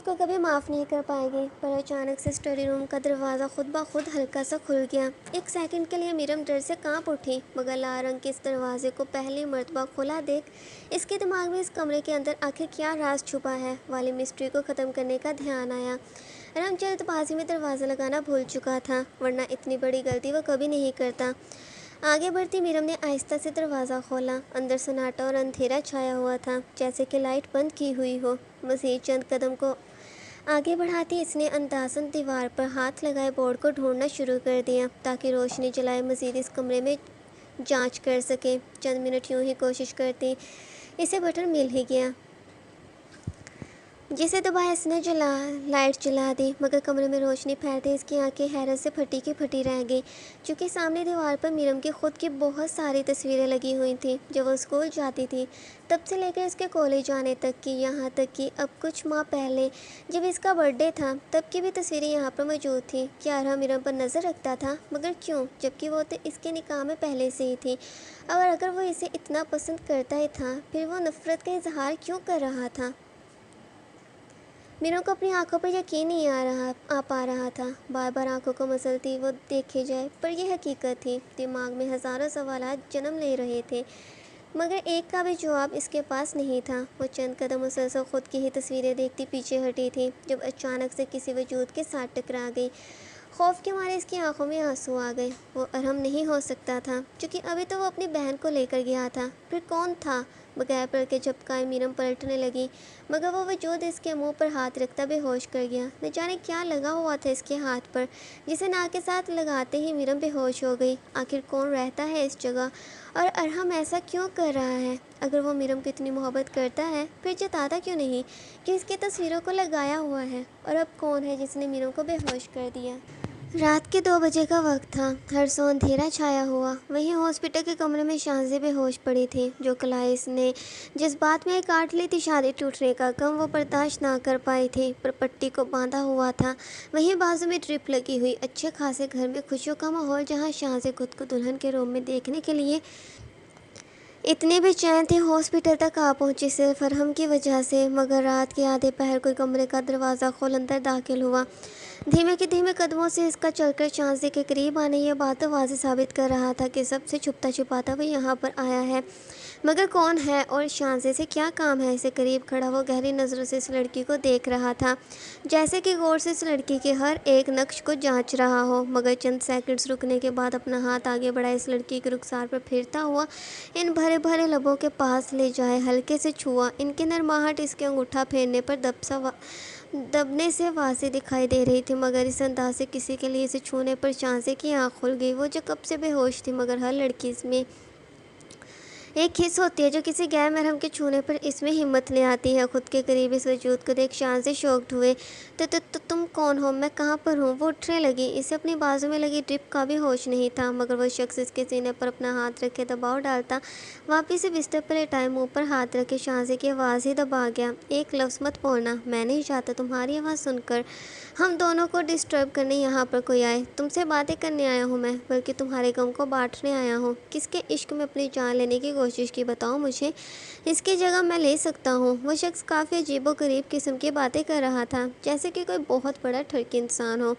کو کبھی معاف نہیں کر پائے گی۔ پر اچانک سے اسٹڈی روم کا دروازہ خود بخود ہلکا سا کھل گیا۔ ایک سیکنڈ کے لیے مریم ڈر سے کانپ اٹھی، مگر لال رنگ کے اس دروازے کو پہلی مرتبہ کھلا دیکھ اس کے دماغ میں اس کمرے کے اندر آخر کیا راز چھپا ہے والی مسٹری کو ختم کرنے کا دھیان آیا۔ ارحم جلد بازی میں دروازہ لگانا بھول چکا تھا، ورنہ اتنی بڑی غلطی وہ کبھی نہیں کرتا۔ آگے بڑھتی مریم نے آہستہ سے دروازہ کھولا۔ اندر سناٹا اور اندھیرا چھایا ہوا تھا، جیسے کہ لائٹ بند کی ہوئی ہو۔ مزید چند قدم کو آگے بڑھاتی اس نے اندازاً دیوار پر ہاتھ لگائے بورڈ کو ڈھونڈنا شروع کر دیا تاکہ روشنی جلائے مزید اس کمرے میں جانچ کر سکے۔ چند منٹ یوں ہی کوشش کرتی اسے بٹن مل ہی گیا، جسے دبایا اس نے لائٹ جلا دی، مگر کمرے میں روشنی پھیلتے اس کی آنکھیں حیرت سے پھٹی کی پھٹی رہ گئی، چونکہ سامنے دیوار پر مریم کی خود کی بہت ساری تصویریں لگی ہوئی تھیں جب وہ اسکول جاتی تھی، تب سے لے کر اس کے کالج جانے تک کی، یہاں تک کہ اب کچھ ماہ پہلے جب اس کا برتھ ڈے تھا تب کی بھی تصویریں یہاں پر موجود تھیں۔ کیا ارحم مریم پر نظر رکھتا تھا؟ مگر کیوں، جبکہ وہ تو اس کے نکاح میں پہلے سے ہی تھی، اور اگر وہ اسے اتنا پسند کرتا ہی تھا پھر وہ نفرت کا اظہار کیوں کر رہا تھا؟ مریم کو اپنی آنکھوں پر یقین نہیں آ پا رہا تھا، بار بار آنکھوں کو مسلتی وہ دیکھے جائے، پر یہ حقیقت تھی۔ دماغ میں ہزاروں سوالات جنم لے رہے تھے، مگر ایک کا بھی جواب اس کے پاس نہیں تھا۔ وہ چند قدم مسلسل خود کی ہی تصویریں دیکھتی پیچھے ہٹی تھی جب اچانک سے کسی وجود کے ساتھ ٹکرا گئی۔ خوف کے مارے اس کی آنکھوں میں آنسو آ گئے۔ وہ ارحم نہیں ہو سکتا تھا، کیونکہ ابھی تو وہ اپنی بہن کو لے کر گیا تھا۔ پھر کون تھا؟ بغیر پر کے جھپکائے مریم پلٹنے لگی، مگر وہ وجود اس کے منہ پر ہاتھ رکھتا بے ہوش کر گیا۔ نہ جانے کیا لگا ہوا تھا اس کے ہاتھ پر، جسے ناک کے ساتھ لگاتے ہی مریم بے ہوش ہو گئی۔ آخر کون رہتا ہے اس جگہ، اور ارحم ایسا کیوں کر رہا ہے؟ اگر وہ مریم کو اتنی محبت کرتا ہے پھر جتاتا کیوں نہیں کہ اس کی تصویروں کو لگایا ہوا ہے؟ اور اب کون ہے جس نے مریم کو بے ہوش کر دیا؟ رات کے 2 بجے کا وقت تھا، ہر سو اندھیرا چھایا ہوا۔ وہیں ہاسپٹل کے کمرے میں شازیہ بے ہوش پڑی تھی۔ جو کلائی اس نے جس بات میں کاٹ لی تھی، شادی ٹوٹنے کا غم، وہ برداشت نہ کر پائی تھی، پر پٹی کو باندھا ہوا تھا۔ وہیں بازو میں ڈرپ لگی ہوئی، اچھے خاصے گھر میں خوشیوں کا ماحول، جہاں شازیہ خود کو دلہن کے روب میں دیکھنے کے لیے اتنی بے چین تھی۔ ہاسپٹل تک آ پہنچی صرف ارحم کی وجہ سے، مگر رات کے آدھے پہر کوئی کمرے کا دروازہ کھول اندر داخل ہوا۔ دھیمے قدموں سے اس کا چل کر شازیہ کے قریب آنے یہ بات تو واضح ثابت کر رہا تھا کہ سب سے چھپتا چھپاتا وہ یہاں پر آیا ہے، مگر کون ہے اور شازیہ سے کیا کام ہے؟ اسے قریب کھڑا وہ گہری نظروں سے اس لڑکی کو دیکھ رہا تھا، جیسے کہ غور سے اس لڑکی کے ہر ایک نقش کو جانچ رہا ہو، مگر چند سیکنڈز رکنے کے بعد اپنا ہاتھ آگے بڑھا اس لڑکی کے رخسار پر پھرتا ہوا ان بھرے بھرے لبوں کے پاس لے جائے ہلکے سے چھوا۔ ان کی نرماہٹ اس کے انگوٹھا پھیرنے پر دبنے سے واضح دکھائی دے رہی تھی، مگر اس انداز سے کسی کے لیے اسے چھونے پر شازیہ کی آنکھ کھل گئی۔ وہ جو کب سے بے ہوش تھی، مگر ہر لڑکی اس میں ایک حس ہوتی ہے جو کسی غیر محرم کے چھونے پر اس میں ہمت لے آتی ہے۔ خود کے قریب اس وجود کو دیکھ شازیہ شاکڈ ہوئے۔ تم کون ہو؟ میں کہاں پر ہوں؟ وہ اٹھنے لگی۔ اسے اپنی بازو میں لگی ڈرپ کا بھی ہوش نہیں تھا، مگر وہ شخص اس کے سینے پر اپنا ہاتھ رکھے دباؤ ڈالتا واپس سے بستر پر لیٹائے منہ پر ہاتھ رکھے شازیہ کی آواز ہی دبا گیا، ایک لفظ مت بولنا، میں نہیں چاہتا تمہاری آواز سن کر ہم دونوں کو ڈسٹرب کرنے یہاں پر کوئی آئے۔ تم سے باتیں کرنے آیا ہوں میں، بلکہ تمہارے غم کو بانٹنے آیا ہوں۔ کس کے عشق میں اپنی جان لینے کی کوشش کی، بتاؤ مجھے اس کی جگہ میں لے سکتا ہوں۔ وہ شخص کافی عجیب و غریب قسم کی باتیں کر رہا تھا، جیسے کہ کوئی بہت بڑا ٹھرکی انسان ہو۔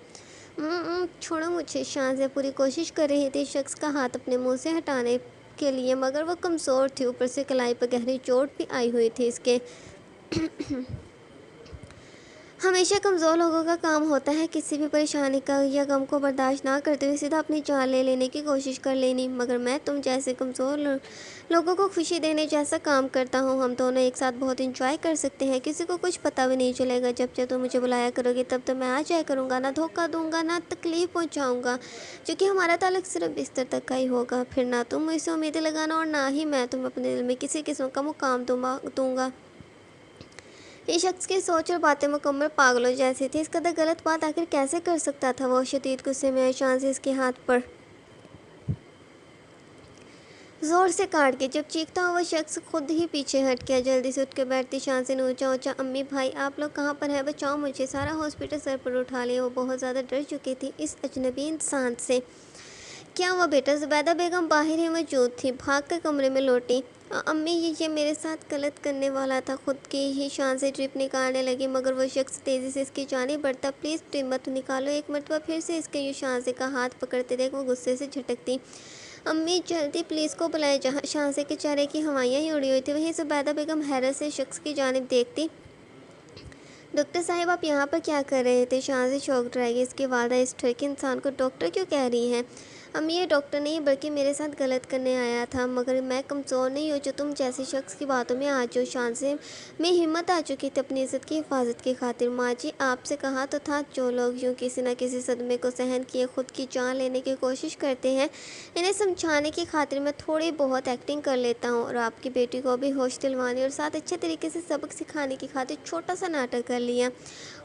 چھوڑو مجھے، شاہزہ پوری کوشش کر رہی تھی شخص کا ہاتھ اپنے منہ سے ہٹانے کے لیے، مگر وہ کمزور تھی، اوپر سے کلائی پر گہری چوٹ بھی آئی ہوئی تھی اس کے۔ ہمیشہ کمزور لوگوں کا کام ہوتا ہے کسی بھی پریشانی کا یا غم کو برداشت نہ کرتے ہوئے سیدھا اپنی جان لے لینے کی کوشش کر لینی، مگر میں تم جیسے کمزور لوگوں کو خوشی دینے جیسا کام کرتا ہوں۔ ہم دونوں ایک ساتھ بہت انجوائے کر سکتے ہیں، کسی کو کچھ پتہ بھی نہیں چلے گا۔ جب تم مجھے بلایا کرو گی تب تو میں آ جایا کروں گا، نہ دھوکہ دوں گا نہ تکلیف پہنچاؤں گا، کیونکہ ہمارا تعلق صرف بستر تک کا ہی ہوگا۔ پھر نہ تم مجھ سے امیدیں لگانا اور نہ ہی میں تمہیں اپنے دل میں کسی قسم کا مقام دوں گا۔ یہ شخص کی سوچ اور باتیں مکمل پاگلوں جیسی تھی، اس قدر غلط بات آخر کیسے کر سکتا تھا وہ؟ شدید غصے میں شان سے اس کے ہاتھ پر زور سے کاٹ کے جب چیختا ہوا شخص خود ہی پیچھے ہٹ گیا۔ جلدی سے اٹھ کے بیٹھتی شان سے نے اونچا اونچا امی بھائی آپ لوگ کہاں پر ہیں؟ بچاؤ مجھے۔ سارا ہاسپٹل سر پر اٹھا لیا، وہ بہت زیادہ ڈر چکی تھی اس اجنبی انسان سے۔ کیا ہوا بیٹا؟ زبیدہ بیگم باہر ہی موجود تھی، بھاگ کر کمرے میں لوٹی۔ امی یہ میرے ساتھ غلط کرنے والا تھا، خود کی ہی شان سے ڈرپ نکالنے لگی، مگر وہ شخص تیزی سے اس کی جانب بڑھتا۔ پلیز ڈرپ مت نکالو۔ ایک مرتبہ پھر سے اس کے شانزے کا ہاتھ پکڑتے دیکھ وہ غصے سے جھٹکتی۔ امی جلدی پولیس کو بلائے۔ جہاں شانزے کے چہرے کی ہوائیاں ہی اڑی ہوئی تھی وہیں زبیدہ بیگم حیرت سے شخص کی جانب دیکھتی۔ ڈاکٹر صاحب آپ یہاں پر کیا کر رہے تھے؟ شانزے چوک رہ گئی، اس کی والدہ اس ٹھرکی انسان کو ڈاکٹر کیوں کہہ رہی ہیں؟ امی یہ ڈاکٹر نہیں بلکہ میرے ساتھ غلط کرنے آیا تھا، مگر میں کمزور نہیں ہوں جو تم جیسے شخص کی باتوں میں آ جاؤ۔ شانزے میں ہمت آ چکی تھی اپنی عزت کی حفاظت کی خاطر۔ ماں جی آپ سے کہا تو تھا، جو لوگ یوں کسی نہ کسی صدمے کو سہن کیے خود کی جان لینے کی کوشش کرتے ہیں، انہیں سمجھانے کی خاطر میں تھوڑی بہت ایکٹنگ کر لیتا ہوں، اور آپ کی بیٹی کو بھی ہوش دلوانے اور ساتھ اچھے طریقے سے سبق سکھانے کی خاطر چھوٹا سا ناٹک کر لیا،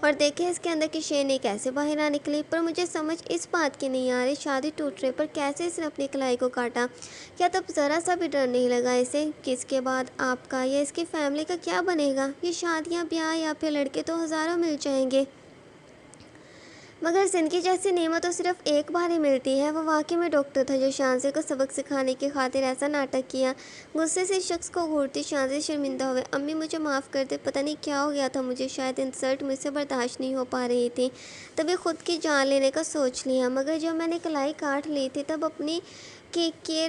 اور دیکھیں اس کے اندر کی شیرنی کیسے باہر آ نکلی۔ پر مجھے سمجھ اس بات کی نہیں آ رہی شادی ٹوٹنے پر کیسے اس نے اپنی کلائی کو کاٹا؟ کیا تب ذرا سا بھی ڈر نہیں لگا اسے کہ اس کے بعد آپ کا یا اس کی فیملی کا کیا بنے گا؟ یہ شادیاں بیاہ یا پھر لڑکے تو ہزاروں مل جائیں گے، مگر زندگی جیسی نعمت تو صرف ایک بار ہی ملتی ہے۔ وہ واقعی میں ڈاکٹر تھا جو شانزے کو سبق سکھانے کی خاطر ایسا ناٹک کیا۔ غصے سے شخص کو گھورتی شانزے شرمندہ ہوئے۔ امی مجھے معاف کر دے، پتہ نہیں کیا ہو گیا تھا مجھے، شاید انسلٹ مجھ سے برداشت نہیں ہو پا رہی تھی، تبھی خود کی جان لینے کا سوچ لیا، مگر جب میں نے کلائی کاٹ لی تھی تب اپنی کے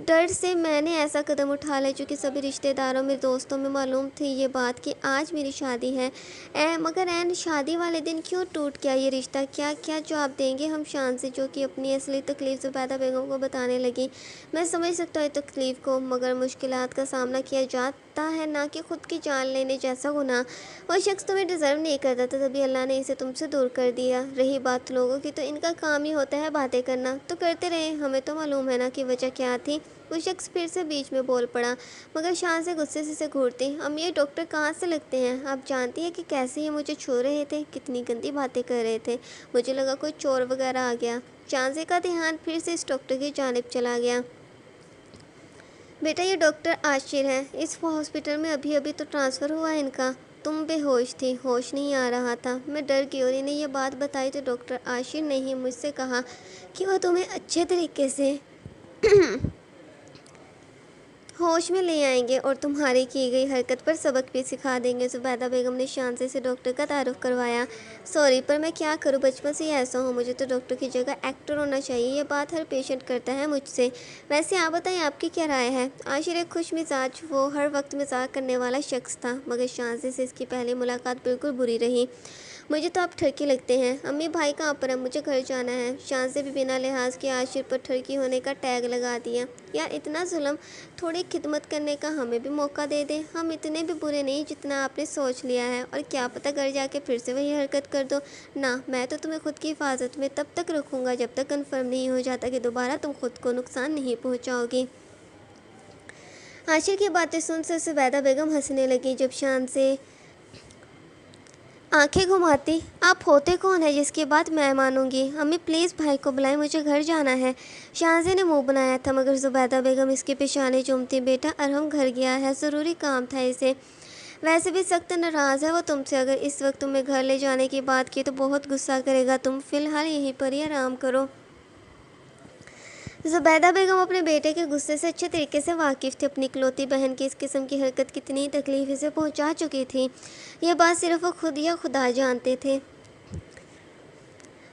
ڈر سے میں نے ایسا قدم اٹھا لیا، چونکہ سبھی رشتہ داروں میں دوستوں میں معلوم تھی یہ بات کہ آج میری شادی ہے، مگر عین شادی والے دن کیوں ٹوٹ گیا یہ رشتہ؟ کیا جواب دیں گے ہم؟ شان سے جو کہ اپنی اصلی تکلیف زبیدہ بیگم کو بتانے لگی۔ میں سمجھ سکتا ہوں تکلیف کو، مگر مشکلات کا سامنا کیا جاتا ہے، نہ کہ خود کی جان لینے جیسا گناہ۔ وہ شخص تمہیں ڈیزرو نہیں کرتا تھا، تبھی اللہ نے اسے تم سے دور کر دیا۔ رہی بات لوگوں کی، تو ان کا کام ہی ہوتا ہے باتیں کرنا، تو کرتے رہے، ہمیں تو معلوم ہے نا کہ وجہ کیا تھی۔ وہ شخص پھر سے بیچ میں بول پڑا، مگر شان سے غصے سے گھورتی۔ امی یہ ڈاکٹر کہاں سے لگتے ہیں؟ آپ جانتی ہیں کہ کیسے یہ مجھے چھو رہے تھے، کتنی گندی باتیں کر رہے تھے، مجھے لگا کوئی چور وغیرہ آ گیا۔ شانزے کا دھیان پھر سے اس ڈاکٹر کی جانب چلا گیا۔ بیٹا یہ ڈاکٹر عاشر ہے، اس ہاسپٹل میں ابھی تو ٹرانسفر ہوا ہے ان کا۔ تم بے ہوش تھی، ہوش نہیں آ رہا تھا۔ میں ڈر گئی، اور انہیں یہ بات بتائی تو ڈاکٹر عاشر نے ہی مجھ سے کہا کہ وہ تمہیں اچھے طریقے سے ہوش میں لے آئیں گے اور تمہاری کی گئی حرکت پر سبق بھی سکھا دیں گے۔ زبیدہ بیگم نے شانزے سے ڈاکٹر کا تعارف کروایا۔ سوری پر میں کیا کروں، بچپن سے ہی ایسا ہوں، مجھے تو ڈاکٹر کی جگہ ایکٹر ہونا چاہیے، یہ بات ہر پیشنٹ کرتا ہے مجھ سے۔ ویسے آپ بتائیں آپ کی کیا رائے ہے؟ عاشر ایک خوش مزاج، وہ ہر وقت مزاق کرنے والا شخص تھا، مگر شانزے سے اس کی پہلی ملاقات بالکل بری رہی۔ مجھے تو آپ ٹھرکی لگتے ہیں۔ امی بھائی کہاں پر ہیں؟ مجھے گھر جانا ہے۔ شانزے بھی بنا لحاظ کے عاشر پر ٹھرکی ہونے کا ٹیگ لگا دیا۔ یار اتنا ظلم، تھوڑی خدمت کرنے کا ہمیں بھی موقع دے دیں، ہم اتنے بھی برے نہیں جتنا آپ نے سوچ لیا ہے، اور کیا پتہ گھر جا کے پھر سے وہی حرکت کر دو۔ نہ، میں تو تمہیں خود کی حفاظت میں تب تک رکھوں گا جب تک کنفرم نہیں ہو جاتا کہ دوبارہ تم خود کو نقصان نہیں پہنچاؤ گی۔ عاشر کی باتیں سن سے زبیدہ بیگم ہنسنے لگی۔ جب شان سے آنکھیں گھماتی، آپ ہوتے کون ہیں جس کی بات میں مانوں گی؟ امی پلیز بھائی کو بلائیں، مجھے گھر جانا ہے۔ شانزے نے منہ بنایا تھا، مگر زبیدہ بیگم اس کی پیشانی چومتی۔ بیٹا ارحم گھر گیا ہے، ضروری کام تھا اسے، ویسے بھی سخت ناراض ہے وہ تم سے، اگر اس وقت تمہیں گھر لے جانے کی بات کی تو بہت غصہ کرے گا، تم فی الحال یہیں پر ہی آرام کرو۔ زبیدہ بیگم اپنے بیٹے کے غصے سے اچھے طریقے سے واقف تھی۔ اپنی اکلوتی بہن کی اس قسم کی حرکت کتنی تکلیف اسے پہنچا چکی تھی، یہ بات صرف وہ خود یا خدا جانتے تھے۔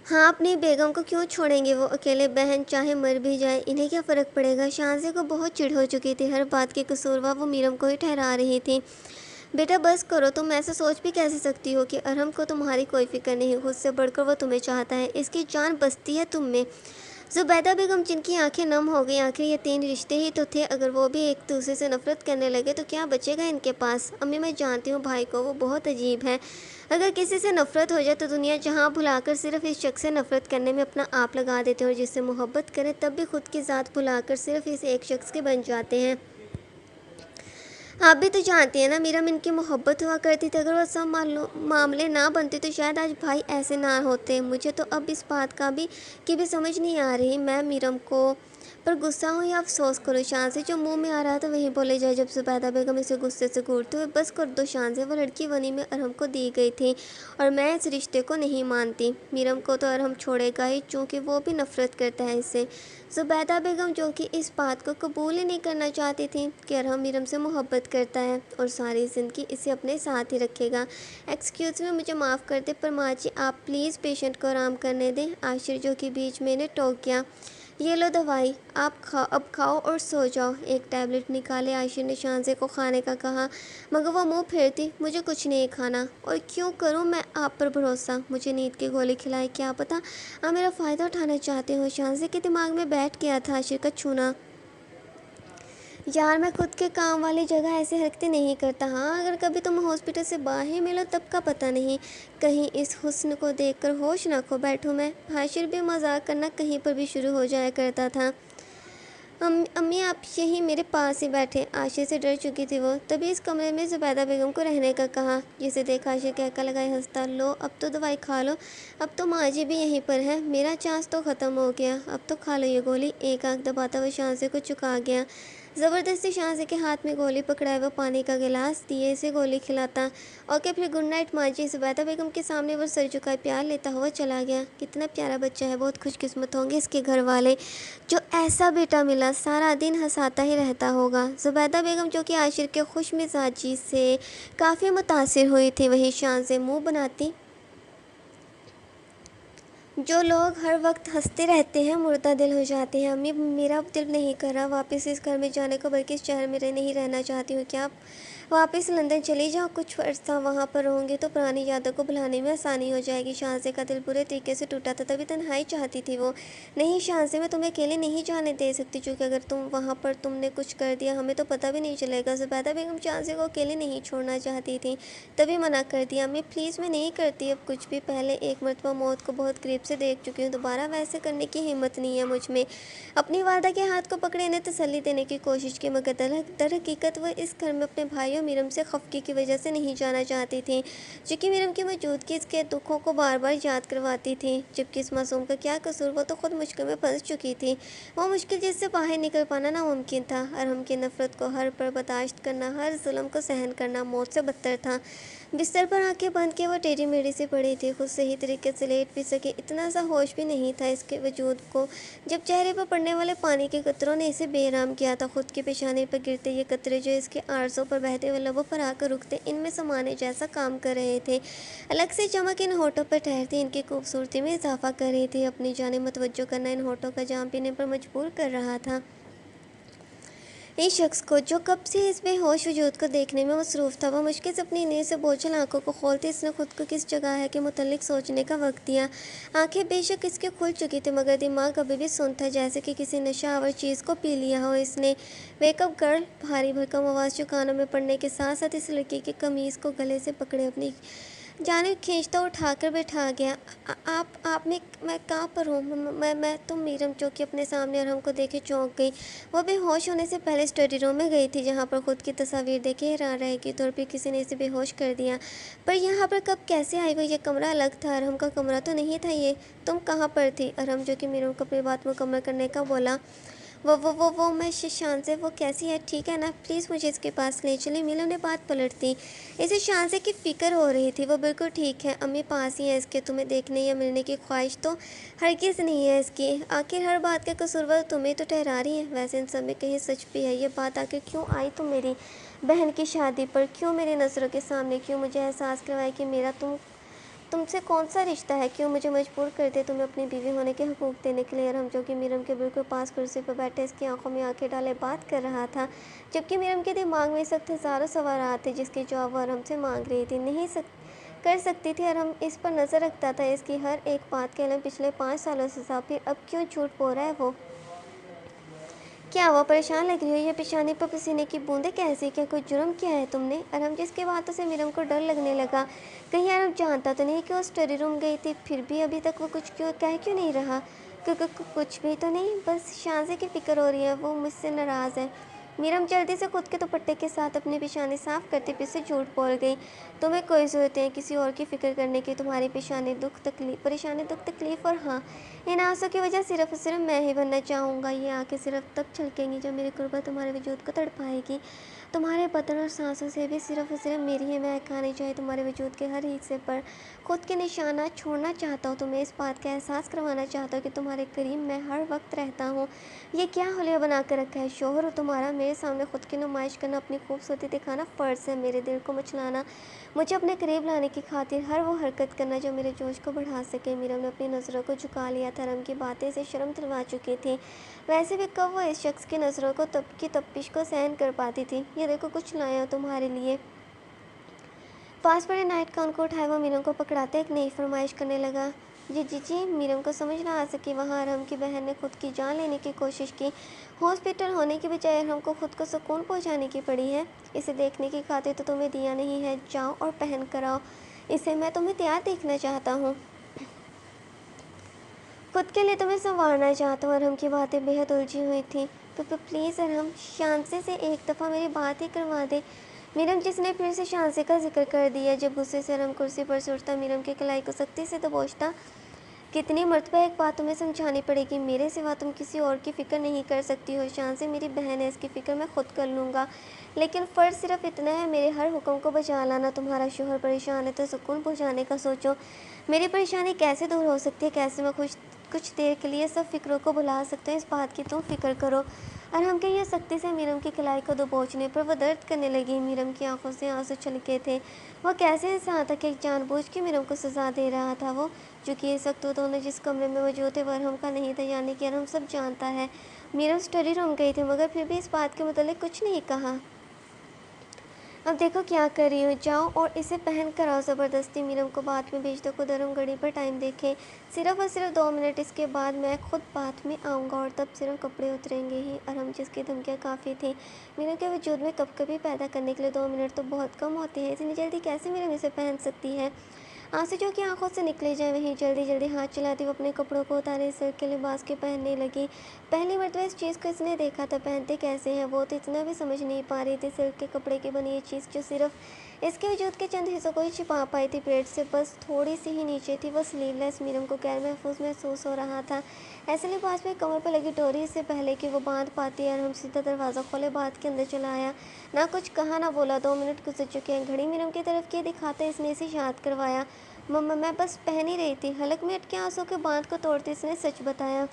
ہاں، اپنی بیگم کو کیوں چھوڑیں گے وہ اکیلے؟ بہن چاہے مر بھی جائے، انہیں کیا فرق پڑے گا؟ شانزے کو بہت چڑ ہو چکی تھی، ہر بات کی قصوروار وہ میرم کو ہی ٹھہرا رہی تھی۔ بیٹا بس کرو، تم ایسا سوچ بھی کیسے سکتی ہو کہ ارحم کو تمہاری کوئی فکر نہیں؟ خود سے بڑھ کر وہ تمہیں چاہتا ہے، اس کی جان بستی ہے تم میں۔ زبیدہ بیگم جن کی آنکھیں نم ہو گئیں، آخر یہ 3 رشتے ہی تو تھے، اگر وہ بھی ایک دوسرے سے نفرت کرنے لگے تو کیا بچے گا ان کے پاس؟ امی میں جانتی ہوں بھائی کو، وہ بہت عجیب ہے، اگر کسی سے نفرت ہو جائے تو دنیا جہاں بھلا کر صرف اس شخص سے نفرت کرنے میں اپنا آپ لگا دیتے ہیں، اور جس سے محبت کریں تب بھی خود کی ذات بھلا کر صرف اس ایک شخص کے بن جاتے ہیں۔ آپ بھی تو جانتی ہیں نا میرم ان کی محبت ہوا کرتی تھی، اگر وہ سب معاملے نہ بنتے تو شاید آج بھائی ایسے نہ ہوتے۔ مجھے تو اب اس بات کی بھی سمجھ نہیں آ رہی، میں میرم کو پر غصہ ہوں یا افسوس کروں؟ شانزے جو منہ میں آ رہا تو وہی بولے جائے۔ جب زبیدہ بیگم اسے غصے سے گھورتے ہوئے بس کر دو شانزے، وہ لڑکی ونی میں ارحم کو دی گئی تھی اور میں اس رشتے کو نہیں مانتی۔ میرم کو تو ارحم چھوڑے گا ہی، چونکہ وہ بھی نفرت کرتا ہے اس سے۔ زبیدہ بیگم جو کہ اس بات کو قبول ہی نہیں کرنا چاہتی تھی کہ ارحم میرم سے محبت کرتا ہے اور ساری زندگی اسے اپنے ساتھ ہی رکھے گا۔ ایکسکیوز می، مجھے معاف کر دیں پر ماں جی آپ پلیز پیشنٹ کو آرام کرنے دیں۔ عاشر جو کہ بیچ میں نے ٹوک گیا، یہ لو دوائی، آپ اب کھاؤ اور سو جاؤ۔ ایک ٹیبلٹ نکالے عاشر نے شانزے کو کھانے کا کہا، مگر وہ منہ پھیرتی، مجھے کچھ نہیں کھانا۔ اور کیوں کروں میں آپ پر بھروسہ؟ مجھے نیند کی گولی کھلائے، کیا پتا آپ میرا فائدہ اٹھانا چاہتے ہو۔ شانزے کے دماغ میں بیٹھ گیا تھا عاشر کا چھونا۔ یار میں خود کے کام والی جگہ ایسی حرکتیں نہیں کرتا۔ ہاں اگر کبھی تم ہاسپٹل سے باہر ملو تب کا پتہ نہیں، کہیں اس حسن کو دیکھ کر ہوش نہ کھو بیٹھوں میں۔ عاشر بھی مذاق کرنا کہیں پر بھی شروع ہو جایا کرتا تھا۔ امی آپ یہیں میرے پاس ہی بیٹھے، عاشر سے ڈر چکی تھی وہ۔ تبھی اس کمرے میں زبیدہ بیگم کو رہنے کا کہا، جسے دیکھا عاشر کہکا لگائے ہنستا، لو اب تو دوائی کھا لو، اب تو ماں جی بھی یہیں پر ہے، میرا چانس تو ختم ہو گیا، اب تو کھا لو یہ گولی۔ ایک آنکھ دباتا ہوا شانزے کو چکا گیا، زبردستی شانزے کے ہاتھ میں گولی پکڑائے وہ پانی کا گلاس دیے اسے گولی کھلاتا۔ اوکے پھر گڈ نائٹ ماں جی۔ زبیدہ بیگم کے سامنے وہ سر جھکائے پیار لیتا ہوا چلا گیا۔ کتنا پیارا بچہ ہے، بہت خوش قسمت ہوں گے اس کے گھر والے جو ایسا بیٹا ملا، سارا دن ہنساتا ہی رہتا ہوگا۔ زبیدہ بیگم جو کہ عاشر کے خوش مزاجی سے کافی متاثر ہوئی تھی، وہیں شانزے منہ بناتی، جو لوگ ہر وقت ہنستے رہتے ہیں مردہ دل ہو جاتے ہیں۔ امی میرا دل نہیں کر رہا واپس اس گھر میں جانے کو، بلکہ اس شہر میں نہیں رہنا چاہتی ہوں۔ کیا آپ واپس لندن چلی جاؤ؟ کچھ عرصہ وہاں پر رہوں گی تو پرانی یادوں کو بھلانے میں آسانی ہو جائے گی۔ شانزے کا دل برے طریقے سے ٹوٹا تھا، تبھی تنہائی چاہتی تھی وہ۔ نہیں شانزے، میں تمہیں اکیلے نہیں جانے دے سکتی، چونکہ اگر تم وہاں پر تم نے کچھ کر دیا ہمیں تو پتہ بھی نہیں چلے گا۔ زبیدہ بیگم شانزے کو اکیلے نہیں چھوڑنا چاہتی تھی، تبھی منع کر دیا۔ امی پلیز میں نہیں کرتی اب کچھ بھی، پہلے ایک مرتبہ موت کو بہت قریب سے دیکھ چکی ہوں، دوبارہ ویسے کرنے کی ہمت نہیں ہے مجھ میں۔ اپنی والدہ کے ہاتھ کو پکڑے انہیں تسلی دینے کی کوشش کی، مگر در حقیقت وہ اس گھر میں اپنے بھائی اور میرم سے خفگی کی وجہ سے نہیں جانا چاہتی تھی، چونکہ میرم کی موجودگی اس کے دکھوں کو بار بار یاد کرواتی تھی، جبکہ اس معصوم کا کیا قصور، وہ تو خود مشکل میں پھنس چکی تھی، وہ مشکل جس سے باہر نکل پانا ناممکن تھا۔ ارحم کی نفرت کو ہر پر برداشت کرنا، ہر ظلم کو سہن کرنا موت سے بدتر تھا۔ بستر پر آنکھیں بند کے وہ ٹیڑھی میڑھی سی پڑی تھی، خود صحیح طریقے سے لیٹ بھی سکے اتنا سا ہوش بھی نہیں تھا اس کے وجود کو، جب چہرے پر پڑنے والے پانی کے قطروں نے اسے بے آرام کیا تھا۔ خود کی پیشانی پر گرتے یہ قطرے جو اس کے عارضوں پر بہتے ہوئے لبوں پر آ کر رکتے، ان میں سمانے جیسا کام کر رہے تھے، الگ سے چمک ان ہونٹوں پر ٹھہرتی ان کی خوبصورتی میں اضافہ کر رہی تھی، اپنی جانب متوجہ کرنا ان ہونٹوں کا جام پینے پر مجبور کر رہا تھا اس شخص کو جو کب سے اس بے ہوش وجود کو دیکھنے میں مصروف تھا۔ وہ مشکل سے اپنی نیند سے بوجھل آنکھوں کو کھولتے اس نے خود کو کس جگہ ہے کے متعلق سوچنے کا وقت دیا۔ آنکھیں بے شک اس کے کھل چکی تھی، مگر دماغ ابھی بھی سن تھا، جیسے کہ کسی نشہ آور چیز کو پی لیا ہو اس نے۔ ویک اپ گرل، بھاری بھرکم آواز جو کانوں میں پڑنے کے ساتھ ساتھ اس لڑکی کی قمیض کو گلے سے پکڑے اپنی جانب کھینچتا اٹھا کر بٹھا گیا۔ آپ میں کہاں پر ہوں؟ میں تم میرم جو کہ اپنے سامنے ارحم کو دیکھے چونک گئی، وہ بے ہوش ہونے سے پہلے اسٹڈی روم میں گئی تھی، جہاں پر خود کی تصاویر دیکھے حیران رہے گی، طور پہ کسی نے اسے بے ہوش کر دیا، پر یہاں پر کب کیسے آئی وہ؟ یہ کمرہ الگ تھا، ارحم کا کمرہ تو نہیں تھا یہ، تم کہاں پر تھی؟ ارحم جو کہ میرم کو اپنی بات مکمل کرنے کا بولا، वो मैं शान से, वो कैसी है, ठीक है ना, प्लीज़ मुझे इसके पास ले चले। मीनू ने बात पलट दी। इसे शान से की फ़िक्र हो रही थी। वो बिल्कुल ठीक है, अम्मी पास ही है इसके, तुम्हें देखने या मिलने की ख्वाहिश तो हरगिज़ नहीं है इसकी। आखिर हर बात का कसूरवार तुम्हें तो ठहरा रही है। वैसे इन सब में कहीं सच भी है। ये बात आखिर क्यों आई तुम मेरी बहन की शादी पर, क्यों मेरी नज़रों के सामने, क्यों मुझे एहसास करवाया कि मेरा तुमसे कौन सा रिश्ता है, क्यों मुझे मजबूर कर दे तुम्हें अपनी बीवी होने के हकूक़ देने के लिए। और हम जो कि मीरम के बिल्कुल पास कुर्सी पर बैठे इसकी आंखों में आंखें डाले बात कर रहा था, जबकि मीरम के दिमाग में इस वक्त हज़ारों सवाल थे जिसके जवाब वो हमसे मांग रही थी, नहीं कर सकती थी। और हम इस पर नज़र रखता था, इसकी हर एक बात के इल्म पिछले 5 सालों से था। फिर अब क्यों झूठ बोल रहा है वो? क्या वो परेशान लग रही हो? ये पेशानी पर पसीने की बूंदें कैसी? क्या कोई जुर्म किया है तुमने? अरहम जिसकी बातों से मीरम को डर लगने लगा। कहीं अरहम जानता तो नहीं कि वो स्टडी रूम गई थी, फिर भी अभी तक वो कुछ क्यों नहीं रहा? कुछ भी तो नहीं, बस शांति की फ़िक्र हो रही है, वो मुझसे नाराज़ है। मीरम जल्दी से खुद के दुपट्टे के साथ अपनी पेशानी साफ करते फिर से झूठ बोल गई। तुम्हें कोई ज़रूरत नहीं किसी और की फ़िक्र करने की। तुम्हारी परेशानी दुख तकलीफ़ और हाँ, इन आंसू की वजह सिर्फ और सिर्फ मैं ही बनना चाहूँगा। ये आंखें सिर्फ तब छलकेंगी जब मेरी कुर्बत तुम्हारे वजूद को तड़पाएगी। तुम्हारे बदन और सांसों से भी सिर्फ और सिर्फ मेरी ही महक आनी चाहिए तुम्हारे वजूद के हर हिस्से पर। खुद के निशानात छोड़ना चाहता हूँ, तुम्हें इस बात का एहसास करवाना चाहता हूँ कि तुम्हारे करीब मैं हर वक्त रहता हूँ। ये क्या हुलिया बना कर रखा है? शोहर हो तुम्हारा, मेरे सामने खुद की नुमाइश करना, अपनी खूबसूरती दिखाना फ़र्ज़ है। मेरे दिल को मचलाना, मुझे अपने करीब लाने की खातिर हर वो हरकत करना जो मेरे जोश को बढ़ा सके। मीरम ने अपनी नज़रों को झुका लिया था। रम की बातें से शर्म दिलवा चुकी थी। वैसे भी कब वो इस शख्स की नज़रों को तपिश को सहन कर पाती थी। ये देखो कुछ लाया हूँ तुम्हारे लिए। पास पड़े नाइट काउंट को उठाए वो मीरम को पकड़ाते एक नई फरमाइश करने लगा। जी मीरम को समझ ना आ सकी। वहाँ अरहम की बहन ने खुद की जान लेने की कोशिश की। हॉस्पिटल होने की बजाय अरहम को खुद को सुकून पहुँचाने की पड़ी है। इसे देखने की खातिर तो तुम्हें दिया नहीं है, जाओ और पहन कर आओ इसे। मैं तुम्हें तैयार देखना चाहता हूँ, खुद के लिए तुम्हें संवारना चाहता हूँ। अरहम की बातें बेहद उलझी हुई थी। तो प्लीज़ अरहम, शांति से एक दफ़ा मेरी बात ही करवा दे। मीरम जिसने फिर से शांति का जिक्र कर दिया। जब गुस्से से अरहम कुर्सी पर से उठता, मीरम की कलाई को सख्ती से दबोचता। कितनी मर्तबा एक बात तुम्हें समझानी पड़ेगी, मेरे सिवा तुम किसी और की फ़िक्र नहीं कर सकती हो। शांति मेरी बहन है, इसकी फ़िक्र मैं खुद कर लूँगा, लेकिन फ़र्ज़ सिर्फ इतना है, मेरे हर हुक्म को बजा लाना। तुम्हारा शोहर परेशान है तो सुकून पहुँचाने का सोचो। मेरी परेशानी कैसे दूर हो सकती है? कैसे मैं कुछ देर के लिए सब फ़िक्रों को भुला सकते हैं? इस बात की तुम फ़िक्र करो। अरहम के ये सख्ती से मीरम की कलाई को दबोचने पर वो दर्द करने लगी। मीरम की आंखों से आंसू छलके थे। वह कैसे इंसान था कि जानबूझ के मीरम को सज़ा दे रहा था। वो चूँकि इस वक्त वो दोनों जिस कमरे में मौजूद थे वह अरहम का नहीं था, यानी कि अरहम सब जानता है। मीरम स्टडी रूम गई थी मगर फिर भी इस बात के मुतालिक कुछ नहीं कहा। अब देखो क्या कर रही हो, जाओ और इसे पहन कर आओ ज़बरदस्ती। मीरम को बात में भेज दो, खुद अरहम घड़ी पर टाइम देखे। सिर्फ और सिर्फ 2 मिनट, इसके बाद मैं खुद बात में आऊँगा और तब सिर्फ कपड़े उतरेंगे ही। अरहम जिसकी धमकियाँ काफ़ी थी मीरम के वजूद में कभी पैदा करने के लिए 2 मिनट तो बहुत कम होते हैं। इतनी जल्दी कैसे मीरम इसे पहन सकती है? आंसू जो कि आंखों से निकले जाए वहीं जल्दी हाथ चलाती वो अपने कपड़ों को उतारे, सिल्क के लिबास के पहनने लगी। पहली मरतबा इस चीज़ को इसने देखा था, पहनते कैसे हैं वो तो इतना भी समझ नहीं पा रही थी। सिल्क के कपड़े की बनी ये चीज़ जो सिर्फ इसके वजूद के चंद हिस्सों को ही छिपा पाई थी, पेट से बस थोड़ी सी ही नीचे थी। वो स्लीवलेस मीरम को गैर महफूज महसूस हो रहा था। ऐसे लिबास में कमर पर लगी डोरी इससे पहले कि वो बांध पाती है। हम सीधा दरवाज़ा खोले, बात के अंदर चला आया। ना कुछ कहा ना बोला। 2 मिनट गुजर चुके हैं। घड़ी मीरम की तरफ किए दिखाते इसने इसे याद करवाया। मम्मा मैं बस पहन ही रही थी। हलक में अटके आंसू के बांध को तोड़ते इसने सच बताया।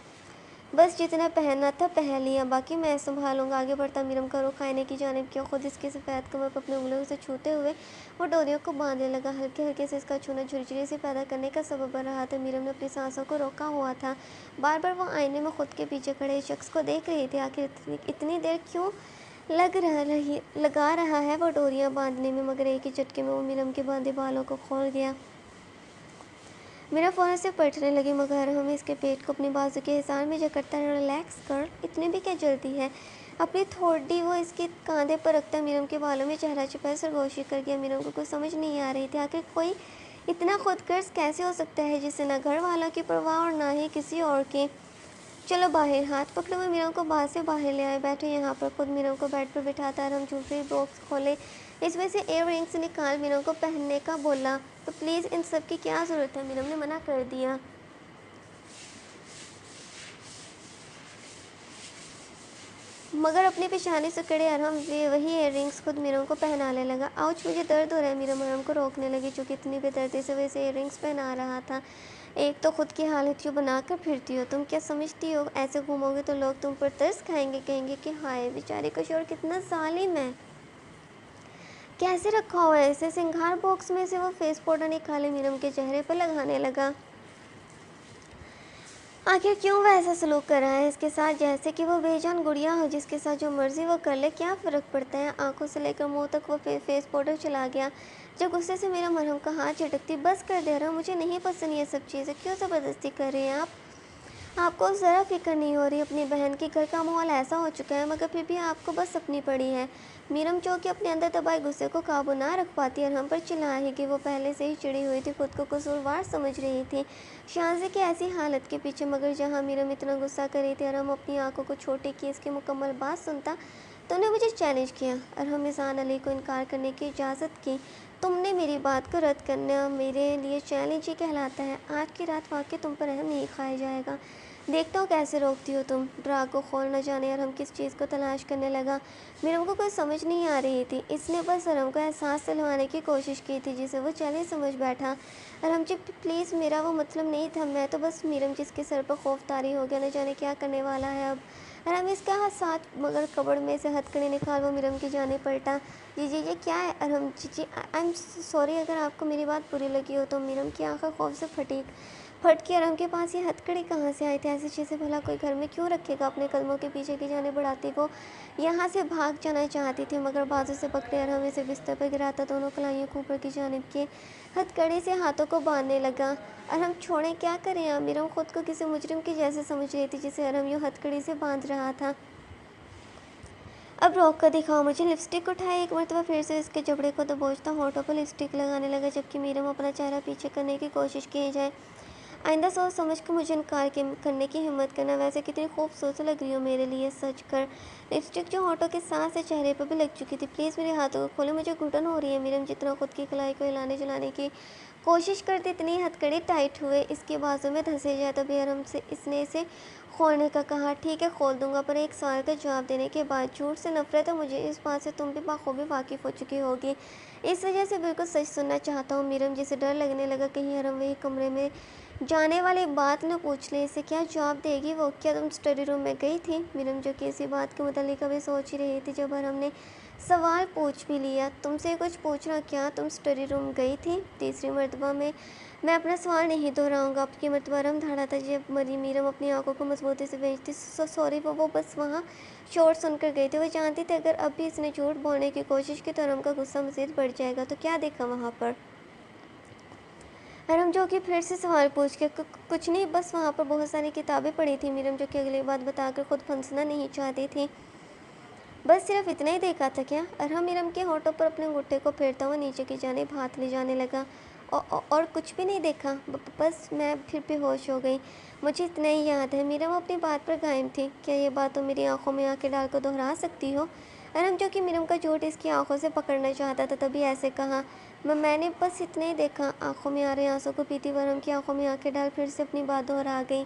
बस जितना पहनना था पहन लिया, बाकी मैं संभालूंगा। आगे बढ़ता मीरम का रुख आईने की जानिब किया। खुद इसकी सफ़ेद कमर पर अपने उंगलियों से छूते हुए वो डोरियों को बांधने लगा। हल्के हल्के से इसका छूना झुरझुरी से पैदा करने का सबब बन रहा था। मीरम ने अपनी सांसों को रोका हुआ था। बार बार वो आईने में खुद के पीछे खड़े शख्स को देख रही थी। आखिर इतनी देर क्यों लगा रहा है वो डोरियां बांधने में? मगर एक ही झटके में वो मीरम के बांधे बालों को खोल गया। मेरा फ़ौरन से पलटने लगी, मगर हमें इसके पेट को अपनी बाजू के हिसार में जकड़ता है। रिलैक्स कर, इतनी भी क्या जल्दी है? अपनी थोड़ी वो इसके कांधे पर रखता मीरम के बालों में चेहरा छुपाया सरगोशी कर गया। मीरम को कुछ समझ नहीं आ रही थी, आखिर कोई इतना खुदगर्ज कैसे हो सकता है जिसे न घर वालों की परवाह और ना ही किसी और की। चलो बाहर। हाथ पकड़े हुए मीरम को बाहर से बाहर ले आए। बैठो यहाँ पर। खुद मीरम को बेड पर बिठाता है। हम ज्वेलरी बॉक्स खोले, इसमें से एयर रिंग्स निकाल मीरम को पहनने का बोला। तो प्लीज़ इन सब की क्या ज़रूरत है? मीरम ने मना कर दिया। मगर अपनी पेशानी से कड़े अरहम वही इयर रिंग्स खुद मीरम को पहनाने लगा। आउच, मुझे दर्द हो रहा है। मीरम अरहम को रोकने लगी, चूँकि इतनी बेदर्दी से वैसे इयर रिंग्स पहना रहा था। एक तो खुद की हालत यूँ बनाकर फिरती हो, तुम क्या समझती हो ऐसे घूमोगे तो लोग तुम पर तरस खाएंगे, कहेंगे कि हाय बेचारी का शौहर कितना जालिम है, कैसे रखा हुआ है इसे। सिंगार बॉक्स में से वो फेस पाउडर निकाले मीरम के चेहरे पर लगाने लगा। आखिर क्यों वैसा सलूक कर रहा है इसके साथ, जैसे कि वो बेजान गुड़िया हो जिसके साथ जो मर्जी वो कर ले, क्या फ़र्क पड़ता है। आंखों से लेकर मुंह तक वो फेस पाउडर चला गया। जब गुस्से से मेरा मरहम का हाथ झटकती, बस कर दे रहा, मुझे नहीं पसंद ये सब चीज़ें, क्यों ज़बरदस्ती कर रहे हैं आप। आपको ज़रा फिक्र नहीं हो रही। अपनी बहन के घर का माहौल ऐसा हो चुका है, मगर फिर भी आपको बस अपनी पड़ी है। मीरम चौकी अपने अंदर दबाए गुस्से को काबू ना रख पाती और हम पर चिल्लाए कि वो पहले से ही चिड़ी हुई थी, खुद को कसूरवार समझ रही थी शाज़ी की ऐसी हालत के पीछे। मगर जहाँ मीरम इतना गुस्सा कर रही थी और हम अपनी आंखों को छोटी की इसकी मुकम्मल बात सुनता, तो उन्हें मुझे चैलेंज किया और हम मिज़ान अली को इनकार करने की इजाज़त की। तुमने मेरी बात को रद्द करना मेरे लिए चैलेंज ही कहलाता है। आज की रात वाकई तुम पर रहम नहीं खाया जाएगा। देखता हूँ कैसे रोकती हो तुम। ड्राग को खोल न जाने और हम किस चीज़ को तलाश करने लगा। मीरम को कोई समझ नहीं आ रही थी। इसने बस अरहम को एहसास दिलवाने की कोशिश की थी, जिसे वो चैलेंज समझ बैठा। अरहम जी प्लीज़, मेरा वो मतलब नहीं था, मैं तो बस मीरम जिसके सर पर खौफ तारी हो गया, न जाने क्या करने वाला है अब। अरहम इसका हाथ साथ मगर कबड़ में से हथकड़ी निकाल वो मीरम की जाने पलटा। जी जी ये क्या है अरहम जी, आई एम सॉरी अगर आपको मेरी बात बुरी लगी हो तो। मीरम की आंखें खौफ से फट के अरहम के पास ये हथकड़ी कहाँ से आई थी। ऐसी चीज़ें भला कोई घर में क्यों रखेगा। अपने कदमों के पीछे की जाने बढ़ाती वो यहाँ से भाग जाना चाहती थी, मगर बाजू से पकड़े अरहम इसे बिस्तर पर गिराता, दोनों कलाइयों को ऊपर की जानिब के हथकड़ी से हाथों को बांधने लगा। अरहम छोड़ें, क्या करें आप। मीरम खुद को किसी मुजरिम की जैसे समझ रही थी जिसे अरहम यूँ हथकड़ी से बांध रहा था। अब रोक कर दिखाओ मुझे। लिपस्टिक उठाए, एक मरतबा फिर से इसके जबड़े को दबोचता होठों पर लिपस्टिक लगाने लगा, जबकि मीरम अपना चेहरा पीछे करने की कोशिश किए जाए। आइंदा सोच समझ कर मुझे इनकार करने की हिम्मत करना। वैसे कितनी खूबसूरत लग रही हो मेरे लिए, सच कर। लिपस्टिक जो होठों के साथ से चेहरे पर भी लग चुकी थी। प्लीज़ मेरे हाथों को खोले, मुझे घुटन हो रही है। मीरम जितना खुद की कलाई को हिलाने जलाने की कोशिश करती, इतनी हथकड़ी टाइट हुए इसके बाजू में धंसे जाए। तभी आराम से इसने इसे खोलने का कहा। ठीक है खोल दूंगा, पर एक सवाल का जवाब देने के बाद। झूठ से नफरत है मुझे, इस बात से तुम भी बखूबी वाकिफ़ हो चुकी होगी। इस वजह से बिल्कुल सच सुनना चाहता हूँ। मीरम जिसे डर लगने लगा कहीं अरम वही कमरे में जाने वाली बात न पूछ ले। इसे क्या जवाब देगी वो। क्या तुम स्टडी रूम में गई थी। मीरम जो कि इसी बात के मुतालिक अभी सोच ही रही थी जब अरम ने सवाल पूछ भी लिया। तुमसे कुछ पूछना, क्या तुम स्टडी रूम गई थी। तीसरी मरतबा में मैं अपना सवाल नहीं दोहराऊंगा। आपकी मरतबा अरम धाड़ा था जब मरी मीरम अपनी आंखों को मजबूती से भेजती। सॉरी वो बस वहाँ शोर सुनकर गई थी। वो जानती थी अगर अब भी इसने झूठ बोलने की कोशिश की तो अरम का गुस्सा मज़ीद बढ़ जाएगा। तो क्या देखा वहाँ पर। अरम जो कि फिर से सवाल पूछ के कुछ नहीं, बस वहाँ पर बहुत सारी किताबें पढ़ी थी। मीरम जो कि अगली बात बताकर खुद फंसना नहीं चाहती थी। बस सिर्फ इतना ही देखा था क्या। अरहम मीरम के होठों पर अपने अंगूठे को फेरता हुआ नीचे की जानिब हाथ ले जाने लगा। और कुछ भी नहीं देखा। बस मैं फिर बेहोश हो गई। मुझे इतना ही याद है। मीरम अपनी बात पर कायम थी। क्या ये बात तुम मेरी आंखों में आंखें डालकर दोहरा सकती हो। अरहम जो कि मीरम का झूठ इसकी आंखों से पकड़ना चाहता था तभी ऐसे कहा। मैंने बस इतना ही देखा। आंखों में आ रहे आंसू को पीती वरम की आंखों में आंखें डाल फिर से अपनी बात दोहरा गई।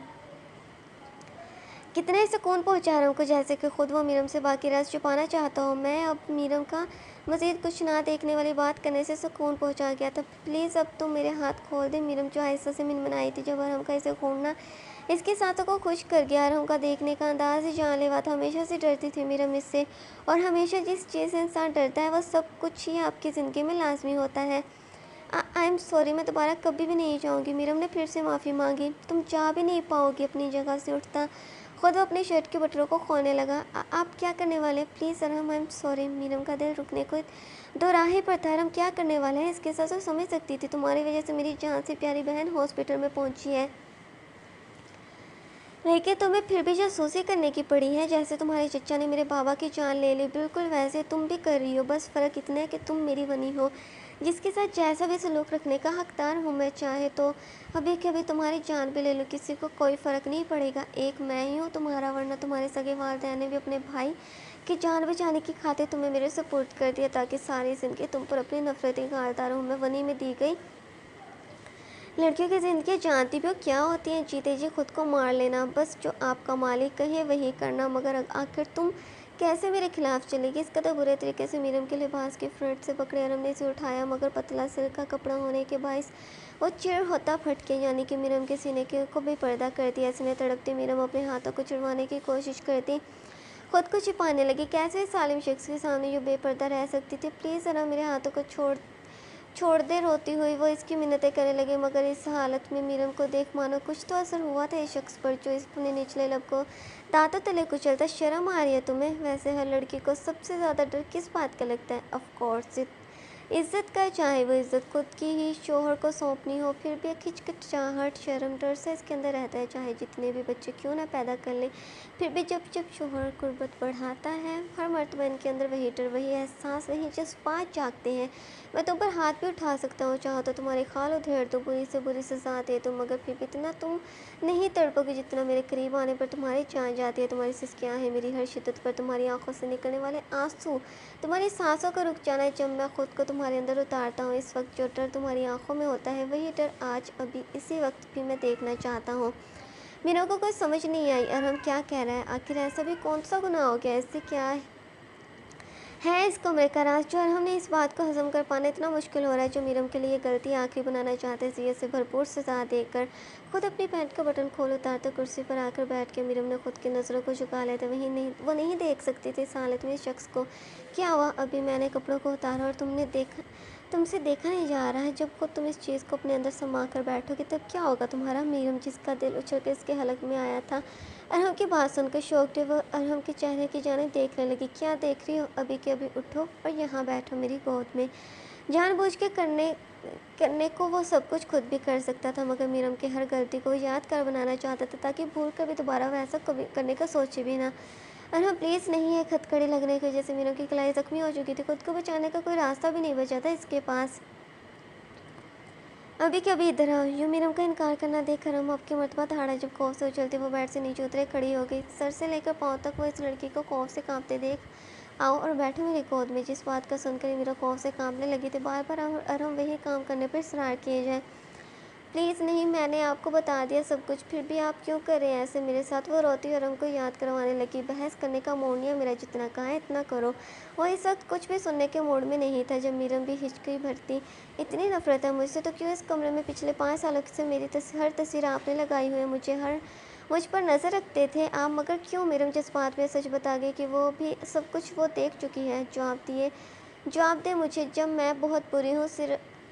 कितना ही सुकून पहुंचा रहा हूँ को, जैसे कि खुद वो मीरम से बाकी राज छुपाना चाहता हूँ। मैं अब मीरम का मज़ीद कुछ ना देखने वाली बात करने से सुकून पहुंचा गया था। प्लीज़ अब तुम मेरे हाथ खोल दे। मीरम जो आहिस्ता से मिनमनाई थी जब अरहम का इसे घूमना इसके साथों को खुश कर गया। अरहम का देखने का अंदाज़ ही जानलेवा था। हमेशा से डरती थी मीरम इससे, और हमेशा जिस चीज़ से इंसान डरता है वह सब कुछ ही आपकी ज़िंदगी में लाजमी होता है। आई एम सॉरी, मैं दोबारा कभी भी नहीं जाऊँगी। मीरम ने फिर से माफ़ी मांगी। तुम जा भी नहीं पाओगी। अपनी जगह से उठता खुद वो अपनी शर्ट के बटनों को खोलने लगा। आप क्या करने वाले। Please Arham, I am sorry. Miram का दिल रुकने को दो राहें पर था। अरहम क्या करने वाला है इसके साथ। तो समझ सकती थी तुम्हारी वजह से मेरी जान से प्यारी बहन हॉस्पिटल में पहुंची है, लेकिन तुम्हें फिर भी जासूसी करने की पड़ी है। जैसे तुम्हारे चचा ने मेरे बाबा की जान ले ली, बिल्कुल वैसे तुम भी कर रही हो। बस फ़र्क इतना है कि तुम मेरी बनी हो, जिसके साथ जैसा भी सलूक रखने का हकदार हूँ मैं। चाहे तो अभी कभी तुम्हारी जान भी ले लो, किसी को कोई फ़र्क नहीं पड़ेगा। एक मैं ही हूँ तुम्हारा, वरना तुम्हारे सगे वालिदैन ने भी अपने भाई की जान बचाने की खातिर तुम्हें मेरे सपोर्ट कर दिया, ताकि सारी ज़िंदगी तुम पर अपनी नफरतें गालता रहूँ मैं। वनी में दी गई लड़कियों की ज़िंदगी जानती भी हो क्या होती है। जीते जी खुद को मार लेना, बस जो आपका मालिक कहे वही करना। मगर आखिर तुम कैसे मेरे खिलाफ चलेगी। इस कदर बुरे तरीके से मीरम के लिबास के फ्रंट से पकड़े अरम ने इसे उठाया, मगर पतला सिल्क का कपड़ा होने के बायस वो चिर होता फटके यानी कि मीरम के सीने के को भी पर्दा कर दिया। ऐसे में तड़पती मीरम अपने हाथों को छुड़वाने की कोशिश करती खुद को छिपाने लगी। कैसे इस सालिम शख्स के सामने जो बेपर्दा रह सकती थी। प्लीज़ अरम, मेरे हाथों को छोड़ दे। रोती हुई वो इसकी मिन्नतें करने लगी, मगर इस हालत में मीरम को देख मानो कुछ तो असर हुआ था इस शख्स पर, जो इसने निचले लब को दांतों तले कुचलता। शर्म आ रही है तुम्हें? वैसे हर लड़की को सबसे ज़्यादा डर किस बात का लगता है? ऑफ कोर्स इज्जत का। चाहे वो इज्जत खुद की ही शोहर को सौंपनी हो, फिर भी एक हिचकिचाहट, शर्म, डर से इसके अंदर रहता है। चाहे जितने भी बच्चे क्यों ना पैदा कर ले, फिर भी जब जब शोहर गुर्बत बढ़ाता है, हर मर्तबा इनके अंदर वही डर, वही एहसास, वही जज्बात जागते हैं। मैं तुम पर हाथ भी उठा सकता हूँ, चाहो तो तुम्हारे खाल उधेड़ दो, बुरी से बुरी सजा दे दो, मगर फिर भी इतना तुम नहीं तड़पोगे जितना मेरे करीब आने पर तुम्हारी जान जाती है। तुम्हारी सिसकियाँ हैं मेरी हर शिद्दत पर, तुम्हारी आंखों से निकलने वाले आंसू, तुम्हारी सांसों का रुक जाना जब मैं खुद को तुम्हारे अंदर उतारता हूँ। इस वक्त जो डर तुम्हारी आंखों में होता है, वही डर आज अभी इसी वक्त भी मैं देखना चाहता हूँ। मीनू को कुछ समझ नहीं आई अरहम क्या कह रहा है। आखिर ऐसा भी कौन सा गुनाह हो गया, इससे क्या है इस कमरे का राज जो अरहम ने इस बात को हजम कर पाना इतना मुश्किल हो रहा है, जो मीरम के लिए गलती आखिरी बनाना चाहते थे। से भरपूर सजा देकर खुद अपनी पैंट का बटन खोल उतारते कुर्सी पर आकर बैठ के मीरम ने खुद की नज़रों को झुका लिया था। वो नहीं देख सकती थी इस हालत में इस शख्स को। क्या हुआ? अभी मैंने कपड़ों को उतारा और तुमसे देखा नहीं जा रहा है। जब खुद तुम इस चीज़ को अपने अंदर समा कर बैठोगे तब क्या होगा तुम्हारा? मीरम, जिसका दिल उछल कर इसके हलक में आया था, अरहम की बात सुनकर शौक थे वो अरहम के चेहरे की जानिब देखने लगी। क्या देख रही हो? अभी के अभी उठो और यहाँ बैठो मेरी गोद में। जानबूझ के करने को वो सब कुछ खुद भी कर सकता था, मगर मीरम की हर गलती को यादगार बनाना चाहता था, ताकि भूल कर भी दोबारा वैसा कभी करने का सोचे भी ना। अरहम प्लीज़ नहीं है। हथकड़ी लगने की वजह से मीरम की कलाई जख्मी हो चुकी थी, खुद को बचाने का कोई रास्ता भी नहीं बचा था इसके पास। अभी के अभी इधर आओ। यूँ मीरम का इनकार करना देख कर हम आपके मर्तबा दहाड़ा जब खौफ से उछलते वो बेड से नीचे उतरे खड़ी हो गई। सर से लेकर पाँव तक वो इस लड़की को खौफ से कांपते देख आओ और बैठो मेरी गोद में। जिस बात का सुनकर मेरा खौफ से कांपने लगी थी, बार बार अरहम वही काम करने पर इसरार किए जाए। प्लीज़ नहीं, मैंने आपको बता दिया सब कुछ, फिर भी आप क्यों कर रहे हैं ऐसे मेरे साथ? वो रोती और हमको याद करवाने लगी। बहस करने का मूड नहीं है मेरा, जितना कहा है इतना करो। वो इस वक्त कुछ भी सुनने के मूड में नहीं था। जब मीरम भी हिचकी भरती, इतनी नफरत है मुझसे तो क्यों इस कमरे में पिछले 5 सालों से मेरी हर तस्वीर आपने लगाई हुई है, मुझ पर नज़र रखते थे आप, मगर क्यों? मीरम जिस बात में सच बता गई कि वो भी सब कुछ वो देख चुकी है। जवाब दे मुझे, जब मैं बहुत बुरी हूँ,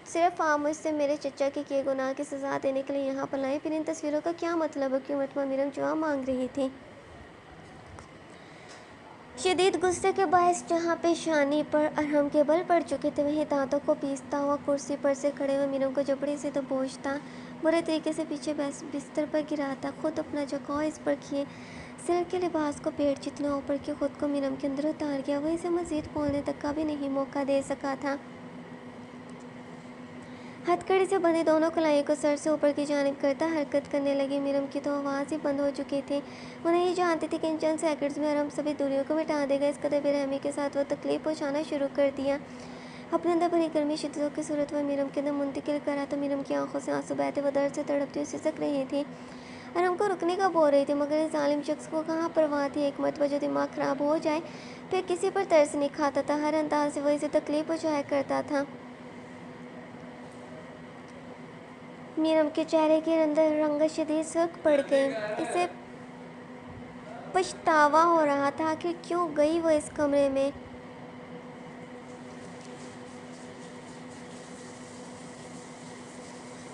सिर्फ आप मुझसे मेरे चचा के किए गुनाह की सज़ा देने के लिए यहाँ पर लाए। फिर इन तस्वीरों का क्या मतलब है? क्यों मरतबा मीरम जवाब मांग रही थी। शदीद गुस्से के बायस जहाँ पेशानी पर अरहम के बल पड़ चुके थे, वहीं दांतों को पीसता हुआ कुर्सी पर से खड़े हुए मीरम को जबड़े से दबोचता, बुरे तरीके से पीछे बिस्तर पर गिराता, खुद अपना झुकाव इस पर किए सिर के लिबास को पेट जितना ऊपर के खुद को मीरम के अंदर उतार गया। वह इसे मजीद बोलने तक का भी नहीं मौका दे सका था। हथकड़ी से बंधी दोनों कलाइयों को सर से ऊपर की जानिब करता हरकत करने लगी। मीरम की तो आवाज़ ही बंद हो चुकी थी। वो नहीं जानती थी कि इन चंद सेकंड्स में अरहम सभी दूरियों को मिटा देगा। इस कदर बेरहमी के साथ वो तकलीफ पहुँचाना शुरू कर दिया। अपने अंदर भरी गर्मी शिद्दतों की सूरत में मीरम के अंदर मुंतकिल करा तो मीरम की आंखों से आंसू बहते वो दर्द से तड़पती हुई सिसक रही थी। अरहम को रुकने का बोल रही थी, मगर इस जालिम शख्स को कहाँ परवाह थी। एक मरतबा जो दिमाग ख़राब हो जाए फिर किसी पर तरस नहीं खाता था। हर अंदाज से वो इसे तकलीफ पहुँचाया करता था। मीरम के चेहरे के अंदर रंगत शदीद सुर्ख पड़ गई। इसे पछतावा हो रहा था, आखिर क्यों गई वो इस कमरे में।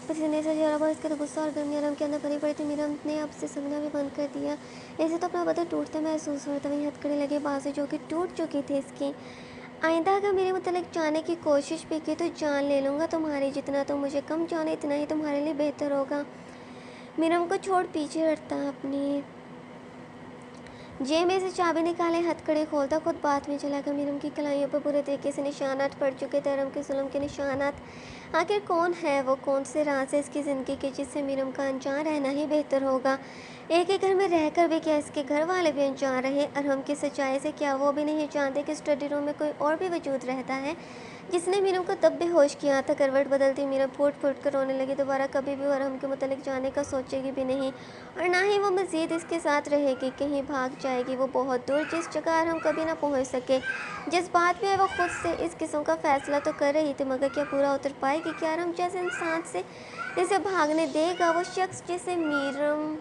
पसीने से जरा बहुत इसके तो गुस्सा और गर्मी अरहम के अंदर भरी पड़ी थी। मीरम ने अब से समझना भी बंद कर दिया। इसे तो अपना बदन टूटता महसूस हो रहा था। वहीं हथकड़ी लगे बाजू जो कि टूट चुकी थी इसकी। आइंदा अगर मेरे मुतालिक जाने की कोशिश भी की तो जान ले लूँगा तुम्हारी। जितना तुम मुझे कम जाने इतना ही तुम्हारे लिए बेहतर होगा। मीरम को छोड़ पीछे हटता, अपनी जेब में से चाबी निकाले हथकड़ी खोलता खुद बात में चला गया। मीरम की कलाइयों पर बुरे तरीके से निशानात पड़ चुके थे, अरहम के जुल्म के निशानात। आखिर कौन है वो, कौन से राज है इसकी ज़िंदगी के जिससे मीरम का अनजान रहना ही बेहतर होगा। एक ही घर में रहकर भी क्या इसके घर वाले भी अनजान रहे अरहम की सच्चाई से? क्या वो भी नहीं जानते कि स्टडी रूम में कोई और भी वजूद रहता है जिसने मीनू को तब बेहोश किया था? करवट बदलती मीरा फूट फूट कर रोने लगी। दोबारा कभी भी वो अरहम के मुतालिक जाने का सोचेगी भी नहीं, और ना ही वो मज़ीद इसके साथ रहेगी। कहीं भाग जाएगी वो बहुत दूर, जिस जगह अरहम कभी ना पहुंच सके। जिस बात में वो खुद से इस किस्म का फैसला तो कर रही थी, मगर क्या पूरा उतर पाएगी? क्या अरहम जैसे इंसान से इसे भागने देगा? वो शख्स जिसे मीरम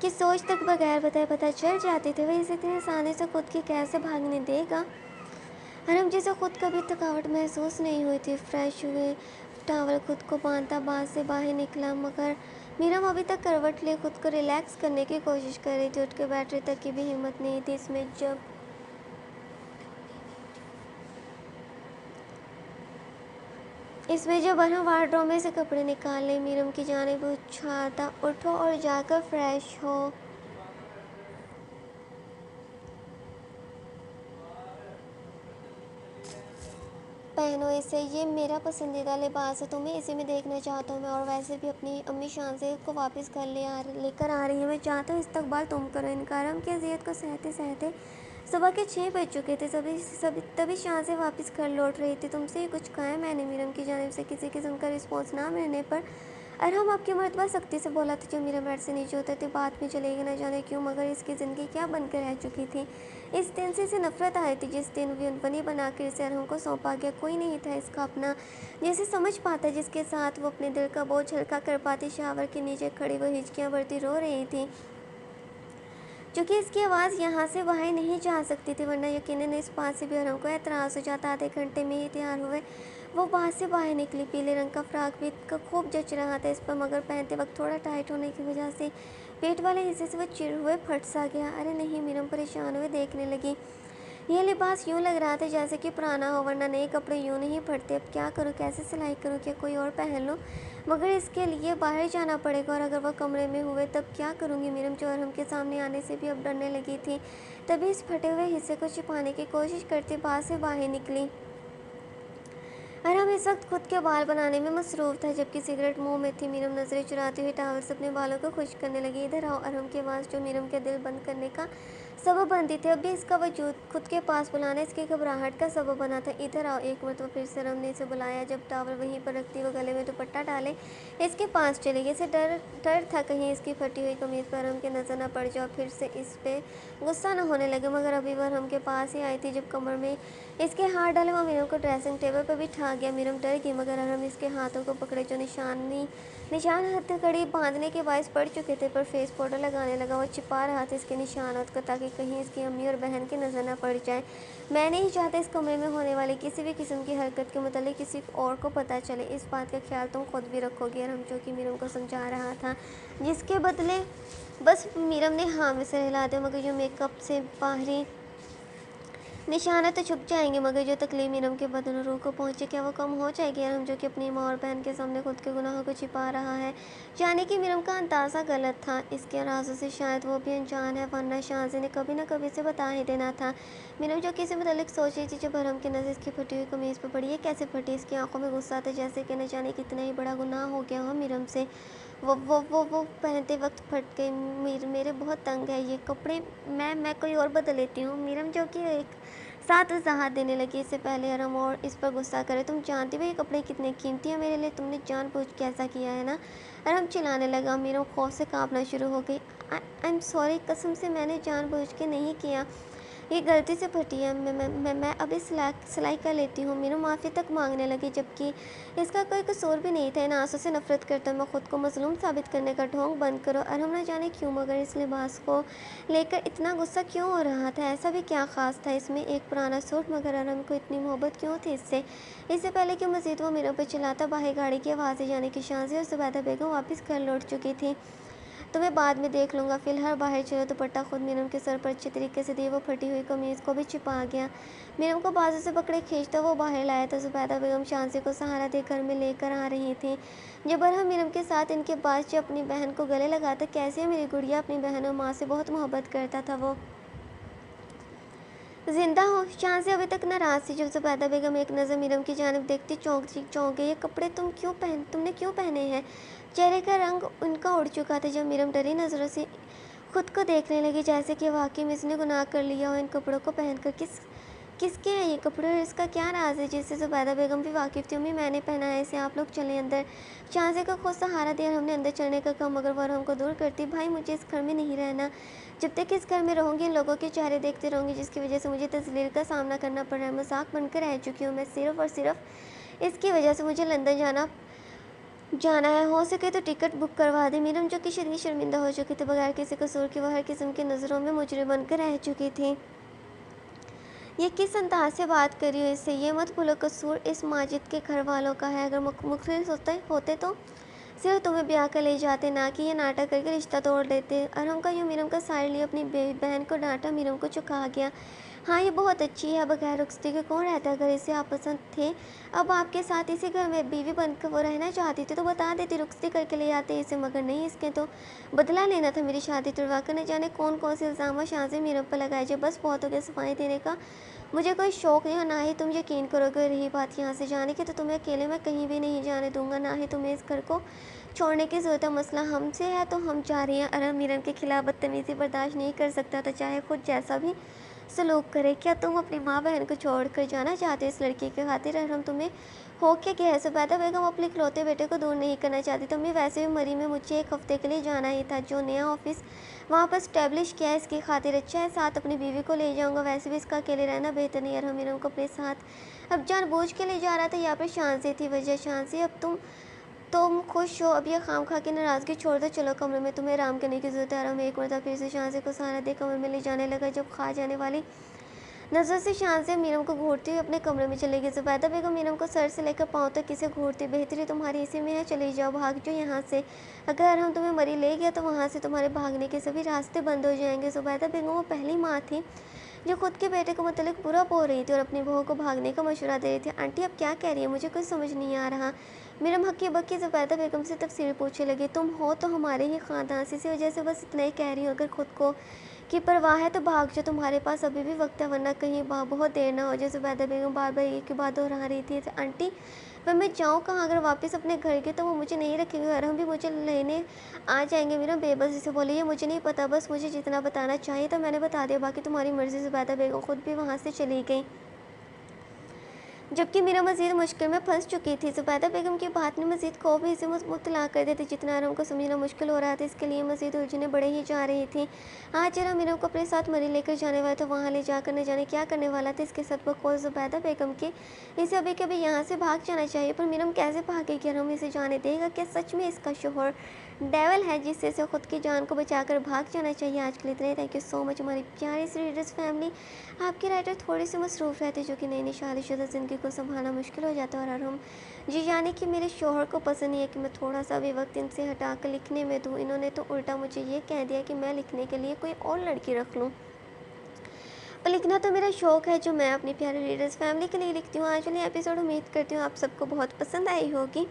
की सोच तक बगैर बताए पता चल जाती थी, वह इसे इतनी आसानी से खुद की कैसे भागने देगा? अरहम जिसे खुद कभी थकावट महसूस नहीं हुई थी, फ्रेश हुए, टावल खुद को बांधा, बाथ से बाहर निकला, मगर मीरम अभी तक करवट लिए खुद को रिलैक्स करने की कोशिश कर रही थी। उठ के बैटरी तक की भी हिम्मत नहीं थी। इसमें जब अरहम वार्डरोब में से कपड़े निकालने मीरम की जानिब उछालता, उठो और जाकर फ्रेश हो। पहनो इसे, ये मेरा पसंदीदा लिबास है, तुम्हें इसी में देखना चाहता हूँ मैं। और वैसे भी अपनी अम्मी शानज़े को वापस घर लेकर आ रही है, मैं चाहता हूँ इस्तकबाल तुम करो इनका। अरहम की अजियत को सहते सहते सुबह के 6 बज चुके थे। तभी शानज़े वापस घर लौट रही थी। तुमसे ही कुछ कहा है मैंने? मीरम की जानिब से किसी किस्म का रिस्पॉन्स ना मिलने पर अरहम आपकी मर्तबा सख्ती से बोला था। जब मीरा बेड से नीचे उतरती बात में चले गए, न जाने क्यों, मगर इसकी ज़िंदगी क्या बनकर रह चुकी थी। इस दिन से इसे नफरत आई थी, जिस दिन बनी बनाकर इसे अरहम को सौंपा गया। कोई नहीं था इसका अपना जिसे समझ पाता, जिसके साथ वो अपने दिल का बोझ हल्का कर पाती। शावर के नीचे खड़ी वो हिचकियाँ भरती रो रही थी, क्योंकि इसकी आवाज़ यहाँ से बाहर नहीं जा सकती थी, वरना यकीनन इस बात से भी अरहम को एतराज़ हो जाता। आधे घंटे में ही तैयार हुए वो बाहर से बाहर निकली। पीले रंग का फ्रॉक भी का खूब जच रहा था इस पर, मगर पहनते वक्त थोड़ा टाइट होने की वजह से पेट वाले हिस्से से वो चिर हुए फट सा गया। अरे नहीं, मीरम परेशान हुए देखने लगी। यह लिबास यूँ लग रहा था जैसे कि पुराना हो, वरना नए कपड़े यूँ नहीं फटते। अब क्या करूँ, कैसे सिलाई करूँ? क्या कोई और पहन लूँ? मगर इसके लिए बाहर जाना पड़ेगा, और अगर वह कमरे में हुए तब क्या करूँगी? मीरम जो अरहम के सामने आने से भी अब डरने लगी थी, तभी इस फटे हुए हिस्से को छिपाने की कोशिश करती बाहर से बाहर निकली। अरहम इस वक्त खुद के बाल बनाने में मसरूफ़ था, जबकि सिगरेट मुंह में थी। मीरम नज़रें चुराती हुई टावल से अपने बालों को खुश करने लगी। इधर आओ। अरहम की आवाज़ जो मीरम के दिल बंद करने का सबब बनती थी, अब भी इसका वजूद खुद के पास बुलाना इसकी घबराहट का सबब बना था। इधर आओ। एक मरतबा फिर से अरहम ने इसे बुलाया। जब टावल वहीं पर रखती वो गले में दुपट्टा डाले इसके पास चली गई। इसे डर था कहीं इसकी फटी हुई कमीज़ पर अरहम की नज़र न पड़ जाए, फिर से इस पे गुस्सा न होने लगे। मगर अभी वह अरहम के पास ही आई थी जब कमर में इसके हाथ डाले वो मीरम को ड्रेसिंग टेबल पर बिठा गया। मीरम डर गई, मगर अरहम इसके हाथों को पकड़े जो निशान हथकड़ी बांधने के बायस पड़ चुके थे, पर फेस पाउडर लगाने लगा। वो छिपा रहा था इसके निशानात को, ताकि कहीं इसकी अम्मी और बहन की नज़र न पड़ जाए। मैं नहीं चाहता इस कमरे में होने वाली किसी भी किस्म की हरकत के मुतालिक किसी और को पता चले। इस बात का ख्याल तुम खुद भी रखोगी। अरहम जो कि मीरम को समझा रहा था, जिसके बदले बस मीरम ने हाँ में सिर हिला दिया। मगर जो मेकअप से बाहरी निशाना तो छुप जाएंगे, मगर जो तकलीफ मीरम के बदन और रूह को पहुंचे, क्या वो कम हो जाएगी? अरहम जो कि अपनी माँ और बहन के सामने खुद के गुनाहों को छिपा रहा है, जाने कि मीरम का अंदाज़ा गलत था। इसके राज़ों से शायद वो भी अनजान है, वरना शाहज़े ने कभी न कभी से बता ही देना था। मीरम जो किसी मुतालिक सोच रही थी, जब अरहम की नज़र इसकी फटी हुई कमीज़ पर पड़ी। ये कैसे फटी? इसकी आंखों में गुस्सा था, जैसे कि न जाने कितना ही बड़ा गुनाह हो गया हो मीरम से। वो पहनते वक्त फट गई। मेरे बहुत तंग है ये कपड़े, मैं कोई और बदल लेती हूँ। मीरम जो कि एक साथ वजाहत देने लगी। इससे पहले अरहम और इस पर गुस्सा करे, तुम जानती हो ये कपड़े कितने कीमती हैं मेरे लिए, तुमने जानबूझ के ऐसा किया है ना? अरहम चिल्लाने लगा। मीरम खौफ से कांपना शुरू हो गई। आई एम सॉरी, कसम से मैंने जानबूझ के नहीं किया, ये गलती से फटी है। मैं अभी सिलाई कर लेती हूँ। मीनू माफ़ी तक मांगने लगी, जबकि इसका कोई कसूर भी नहीं था। इन आंसू से नफरत करते मैं खुद को मजलूम साबित करने का ढोंग बंद करो। अरहम न जाने क्यों, मगर इस लिबास को लेकर इतना गुस्सा क्यों हो रहा था? ऐसा भी क्या ख़ास था इसमें? एक पुराना सूट, मगर अरहम को इतनी मोहब्बत क्यों थी इससे? इससे पहले कि मज़ीद वो मीनू पर चिल्लाता, बाहर गाड़ी की आवाज़ें, यानी कि शाज़े और ज़ुबैदा बेगम वापस घर लौट चुकी थी। तुम्हें बाद में देख लूँगा, फ़िलहाल बाहर चलो। दुपट्टा खुद मीरम के सर पर अच्छे तरीके से दिए वो फटी हुई कमीज़ को भी छिपा गया। मीरम को बाजू से पकड़े खींचता वो बाहर लाया था। ज़ुबैदा बेगम शांसी को सहारा दे घर में लेकर आ रही थी। जब अरहम मीरम के साथ इनके पास जो अपनी बहन को गले लगाता, कैसे है मेरी गुड़िया, अपनी बहन और माँ से बहुत मोहब्बत करता था वो, जिंदा हो। शांसी अभी तक नाराज़ थी। जब ज़ुबैदा बेगम एक नज़र मीरम की जानिब देखती चौंक गई। ये कपड़े तुमने क्यों पहने हैं? चेहरे का रंग उनका उड़ चुका था जब मीरम डरी नज़रों से खुद को देखने लगी, जैसे कि वाकई में इसने गुनाह कर लिया हो। इन कपड़ों को पहनकर किसके हैं ये कपड़े और इसका क्या राज है जिससे ज़ुबैदा बेगम भी वाकिफ़ थी। अम्मी मैंने पहना है इसे, आप लोग चलें अंदर। शाहज़े को खुद सहारा दिया हमने अंदर चलने का कहा, मगर वह हमको दूर करती। भाई मुझे इस घर में नहीं रहना, जब तक इस घर में रहूँगी इन लोगों के चेहरे देखते रहूँगी जिसकी वजह से मुझे तज़लील का सामना करना पड़ रहा है। मजाक बनकर रह चुकी हूँ मैं, सिर्फ़ और सिर्फ इसकी वजह से मुझे लंदन जाना है। हो सके तो टिकट बुक करवा दे। मीरम जो कि शदीद शर्मिंदा हो चुकी थी, बगैर किसी कसूर के वह हर किस्म की नज़रों में मुजरिम बनकर रह चुकी थी। ये किस अंदाज से बात कर रही हो इससे, ये मत भूलो कसूर इस माजिद के घर वालों का है। अगर मुखलिस होते तो सिर्फ तुम्हें ब्याह कर ले जाते, ना कि ये नाटक करके रिश्ता तोड़ देते। अरहम का यूँ मीरम का साइड लिया, अपनी बहन को डांटा। मीरम को चुका गया। हाँ ये बहुत अच्छी है, बगैर रुखसती के कौन रहता है, अगर इसे आप पसंद थे अब आपके साथ इसी घर में बीवी बनकर वो रहना चाहती थी तो बता देती, रुखसती करके ले आते इसे, मगर नहीं, इसके तो बदला लेना था मेरी शादी तुड़वा कर। न जाने कौन कौन से इल्ज़ाम शाहज़े मीरम पर लगाए जाए। बस बहुत हो गया सफाई देने का, मुझे कोई शौक़ नहीं, ना ही तुम यकीन करोगे। रही बात यहाँ से जाने की तो तुम्हें अकेले मैं कहीं भी नहीं जाने दूंगा, ना ही तुम्हें इस घर को छोड़ने की ज़रूरत है। मसला हमसे है तो हम जा रही हैं। अरहम मीरम के खिलाफ बदतमीज़ी बर्दाश्त नहीं कर सकता था, चाहे खुद जैसा भी सलूक करे। क्या तुम अपनी माँ बहन को छोड़ कर जाना चाहते हो इस लड़की के खातिर? अरहम तुम्हें हो क्या गया है? ज़ुबैदा बेगम अपने इकलौते बेटे को दूर नहीं करना चाहती। तुम्हें वैसे भी मरी में मुझे 1 हफ्ते के लिए जाना ही था, जो नया ऑफिस वहाँ पर स्टैब्लिश किया है इसकी खातिर अच्छा है, साथ अपनी बीवी को ले जाऊँगा। वैसे भी इसका अकेले रहना बेहतर नहीं। अरहम मीरम को अपने साथ अब जानबूझ के ले जा रहा था, यहाँ पर शांति थी वजह। शांति अब तुम खुश हो, अब यह खाम खा की नाराज़गी छोड़ दो, चलो कमरे में, तुम्हें आराम करने की ज़रूरत है। अरहम एक मरतबा फिर से शांति को सहारा दे कमरे में ले जाने लगा। जब खा जाने वाली नज़र से शांति मीरम को घूरती हुई अपने कमरे में चली गई। ज़ुबैदा बेगम मीरम को सर से लेकर पाँव तक किसे घूरती, बेहतरी तुम्हारी इसी में है, चली जाओ, भाग जाओ यहाँ से। अगर हम तुम्हें मरी ले गया तो वहाँ से तुम्हारे भागने के सभी रास्ते बंद हो जाएंगे। ज़ुबैदा बेगम वो पहली माँ थी जो खुद के बेटे को मतलब बुरा बोल रही थी और अपनी बहू को भागने का मशवरा दे रही थी। आंटी अब क्या कह रही है, मुझे कुछ समझ नहीं आ रहा। मीरम हक्की बक्की ज़ुबैदा बेगम से तफसीर पूछने लगी। तुम हो तो हमारे ही ख़ानदान से, इसी वजह से बस इतना ही कह रही हूँ। अगर खुद को की परवाह है तो भाग जाओ, तुम्हारे पास अभी भी वक्त है, वरना कहीं बहुत देर ना हो जाए। ज़ुबैदा बेगम बार बार एक ही बात दोहरा रही थी। आंटी वह मैं जाऊँ कहाँ? अगर वापस अपने घर गई तो वो मुझे नहीं रखेंगे, अरहम भी मुझे लेने आ जाएंगे। मीरम बेबसी से बोली, ये मुझे नहीं पता, बस मुझे जितना बताना चाहिए तो मैंने बता दिया, बाकी तुम्हारी मर्ज़ी। ज़ुबैदा बेगम खुद भी वहाँ से चली गई, जबकि मीरा मज़ीद मुश्किल में फंस चुकी थी। ज़ुबैदा बेगम की बात ने मज़ीद खौफ भी इसे मुब्तला कर देती। जितना अरहम को समझना मुश्किल हो रहा था, इसके लिए मज़ीद उलझने बढ़े ही जा रही थी। आज अरहम मीरा को अपने साथ मरी लेकर जाने वाला था, वहाँ ले जाकर न जाने क्या करने वाला था। इसके साथ बकौल ज़ुबैदा बेगम के इसे अभी कभी यहाँ से भाग जाना चाहिए, पर मीरम कैसे भागेगी? अरहम इसे जाने देगा क्या? सच में इसका शोहर डेवल है जिससे इसे खुद की जान को बचाकर भाग जाना चाहिए। आज के लिए इतना ही। थैंक यू सो मच हमारी प्यारी सी रीडर्स फैमिली। आपके राइटर थोड़ी सी मसरूफ़ रहते जो कि नई नई शादीशुदा ज़िंदगी को संभालना मुश्किल हो जाता है। और अरहम जी यानी कि मेरे शोहर को पसंद नहीं है कि मैं थोड़ा सा भी वक्त इनसे हटा कर लिखने में दूँ। इन्होंने तो उल्टा मुझे ये कह दिया कि मैं लिखने के लिए कोई और लड़की रख लूँ, पर लिखना तो मेरा शौक़ है जो मैं अपनी प्यारी रीडर्स फैमिली के लिए लिखती हूँ। आज वाली एपिसोड उम्मीद करती हूँ आप सबको बहुत पसंद आई होगी।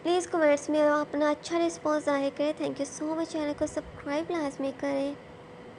प्लीज़ कमेंट्स में अपना अच्छा रिस्पॉन्स ज़ाहिर करें। Thank you so much. Channel को सब्सक्राइब लाजमी करें।